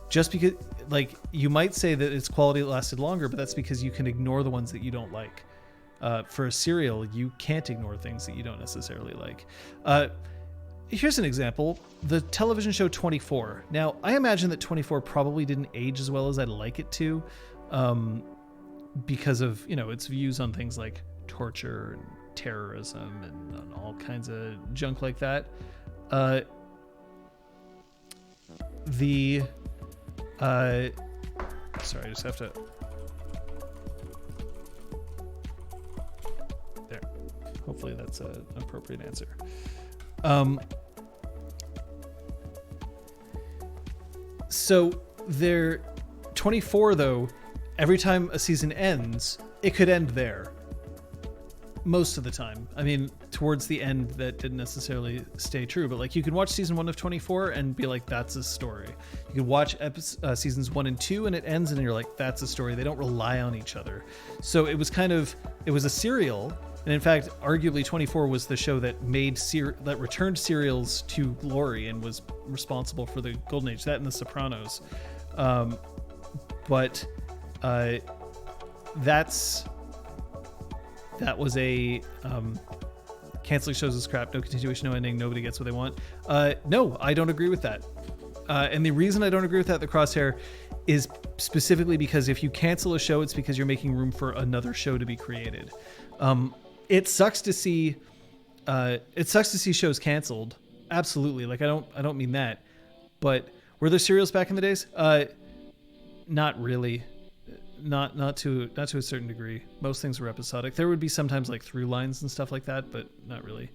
just because, like, you might say that its quality lasted longer, but that's because you can ignore the ones that you don't like. For a serial, you can't ignore things that you don't necessarily like. Here's an example. The television show 24. Now, I imagine that 24 probably didn't age as well as I'd like it to, because of, its views on things like torture and terrorism and all kinds of junk like that. Sorry, I just have to... There. Hopefully that's an appropriate answer. So there, 24 though, every time a season ends, it could end there. Most of the time. I mean, towards the end, that didn't necessarily stay true, but like you can watch season 1 of 24 and be like, that's a story. You can watch seasons 1 and 2 and it ends and you're like, that's a story. They don't rely on each other. So it was a serial. And in fact, arguably 24 was the show that that returned serials to glory and was responsible for the golden age, that and The Sopranos. But that was a canceling shows is crap, no continuation, no ending, nobody gets what they want. No, I don't agree with that. And the reason I don't agree with that, the Crosshair, is specifically because if you cancel a show, it's because you're making room for another show to be created. It sucks to see shows canceled. Absolutely. Like I don't mean that, but were there serials back in the days? Not really. Not to a certain degree. Most things were episodic. There would be sometimes like through lines and stuff like that, but not really.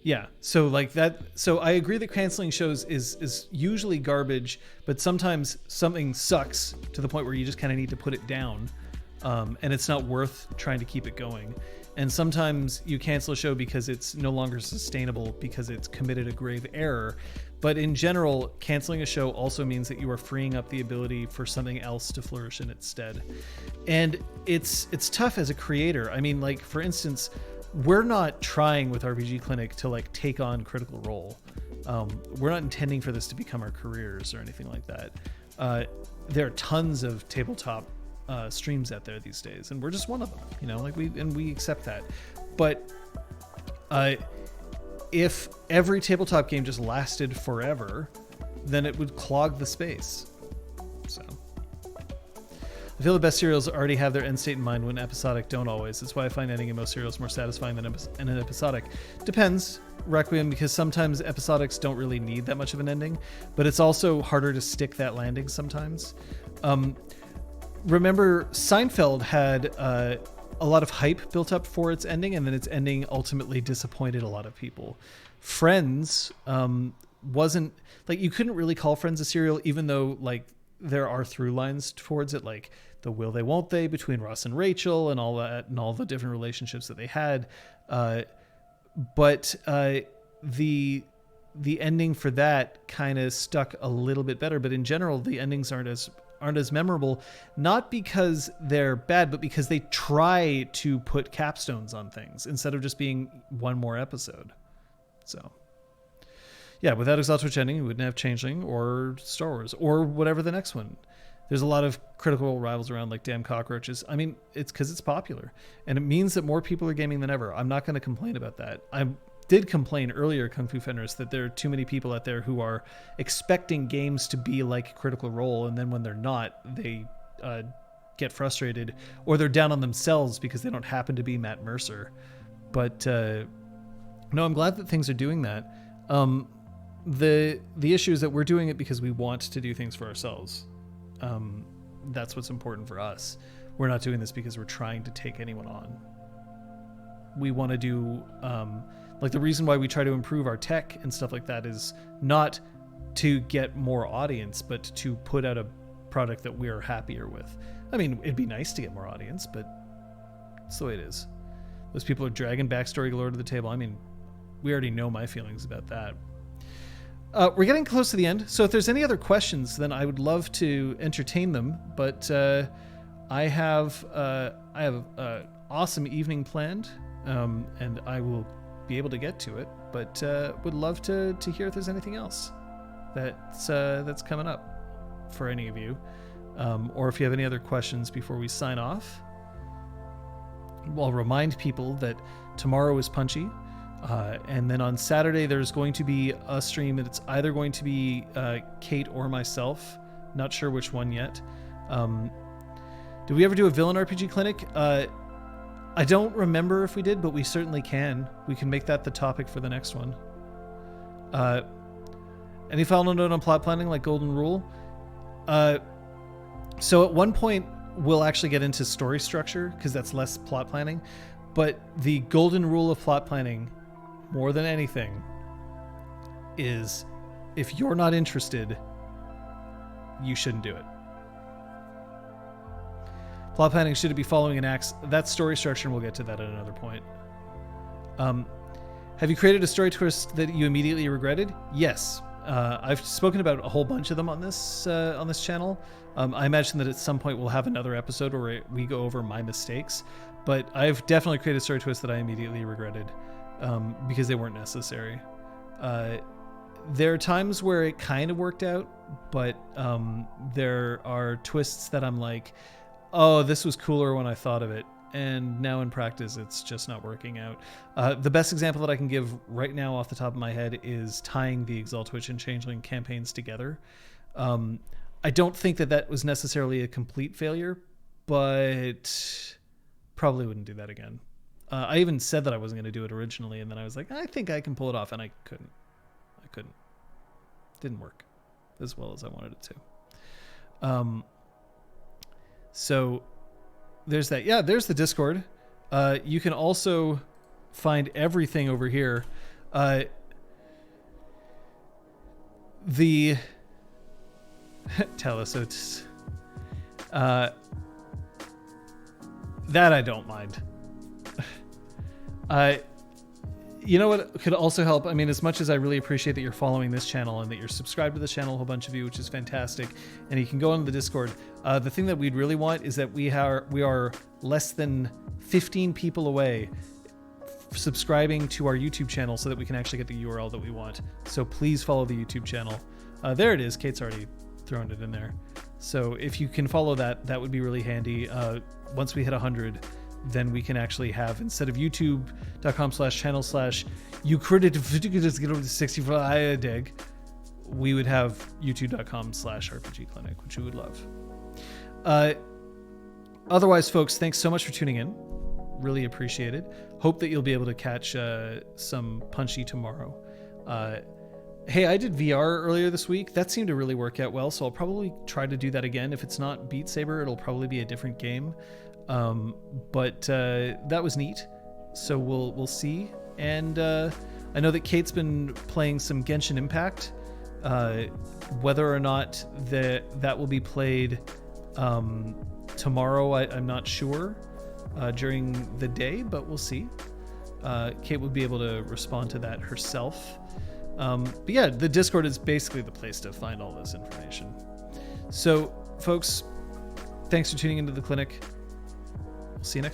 Yeah, so like that. So I agree that canceling shows is usually garbage, but sometimes something sucks to the point where you just kind of need to put it down, and it's not worth trying to keep it going. And sometimes you cancel a show because it's no longer sustainable because it's committed a grave error. But in general, canceling a show also means that you are freeing up the ability for something else to flourish in its stead. And it's tough as a creator. I mean, like for instance, we're not trying with RPG Clinic to like take on Critical Role. We're not intending for this to become our careers or anything like that. There are tons of tabletop streams out there these days, and we're just one of them. You know, like we accept that. But if every tabletop game just lasted forever, then it would clog the space. So. I feel the best serials already have their end state in mind when episodic don't always. That's why I find ending in most serials more satisfying than an episodic. Depends, Requiem, because sometimes episodics don't really need that much of an ending, but it's also harder to stick that landing sometimes. Remember, Seinfeld had a lot of hype built up for its ending, and then its ending ultimately disappointed a lot of people. Friends wasn't... like, you couldn't really call Friends a serial, even though, like, there are through lines towards it, like the will they won't they between Ross and Rachel and all that, and all the different relationships that they had. But the ending for that kind of stuck a little bit better. But in general, the endings aren't as memorable, not because they're bad, but because they try to put capstones on things instead of just being one more episode. So. Yeah, without Exaltwitch ending, we wouldn't have Changeling or Star Wars or whatever the next one. There's a lot of Critical Role rivals around, like damn cockroaches. I mean, it's because it's popular, and it means that more people are gaming than ever. I'm not going to complain about that. I did complain earlier, Kung Fu Fenris, that there are too many people out there who are expecting games to be like Critical Role, and then when they're not, they get frustrated, or they're down on themselves because they don't happen to be Matt Mercer. But no, I'm glad that things are doing that. The issue is that we're doing it because we want to do things for ourselves. That's what's important for us. We're not doing this because we're trying to take anyone on. We want to do, like the reason why we try to improve our tech and stuff like that is not to get more audience, but to put out a product that we're happier with. I mean, it'd be nice to get more audience, but it's the way it is. Those people are dragging backstory galore to the table. I mean, we already know my feelings about that. We're getting close to the end, so if there's any other questions, then I would love to entertain them. But I have an awesome evening planned, and I will be able to get to it. But would love to hear if there's anything else that's coming up for any of you, or if you have any other questions before we sign off. I'll remind people that tomorrow is Punchy. And then on Saturday, there's going to be a stream, and it's either going to be Kate or myself. Not sure which one yet. Did we ever do a villain RPG clinic? I don't remember if we did, but we certainly can. We can make that the topic for the next one. Any final note on plot planning, like Golden Rule? So at one point, we'll actually get into story structure, because that's less plot planning. But the golden rule of plot planning, more than anything, is if you're not interested, you shouldn't do it. Plot planning, should it be following an axe? That's story structure, and we'll get to that at another point. Have you created a story twist that you immediately regretted? Yes. I've spoken about a whole bunch of them on this channel. I imagine that at some point we'll have another episode where we go over my mistakes. But I've definitely created story twists that I immediately regretted because they weren't necessary. There are times where it kind of worked out, but there are twists that I'm like, oh, this was cooler when I thought of it. and now in practice it's just not working out. The best example that I can give right now off the top of my head is tying the Exaltwitch and Changeling campaigns together. I don't think that was necessarily a complete failure, but probably wouldn't do that again. I even said that I wasn't going to do it originally, and then I was like, I think I can pull it off, and I couldn't. Didn't work as well as I wanted it to. So there's that. Yeah, there's the Discord. You can also find everything over here. The Telesotes. That I don't mind. You know what could also help? I mean, as much as I really appreciate that you're following this channel and that you're subscribed to this channel, a whole bunch of you, which is fantastic, and you can go on the Discord. The thing that we'd really want is that we are less than 15 people away subscribing to our YouTube channel so that we can actually get the URL that we want. So please follow the YouTube channel. There it is. Kate's already thrown it in there. So if you can follow that, that would be really handy. Once we hit 100, then we can actually have, instead of youtube.com/channel/Euclid65dig, we would have youtube.com/RPGClinic, which we would love. Otherwise, folks, thanks so much for tuning in. Really appreciate it. Hope that you'll be able to catch some Punchy tomorrow. Hey, I did VR earlier this week. That seemed to really work out well, so I'll probably try to do that again. If it's not Beat Saber, it'll probably be a different game. But that was neat. So we'll see. And I know that Kate's been playing some Genshin Impact. Whether or not that will be played tomorrow, I'm not sure during the day, but we'll see. Kate would be able to respond to that herself. But yeah, the Discord is basically the place to find all this information. So, folks, thanks for tuning into the clinic. We'll see you next time.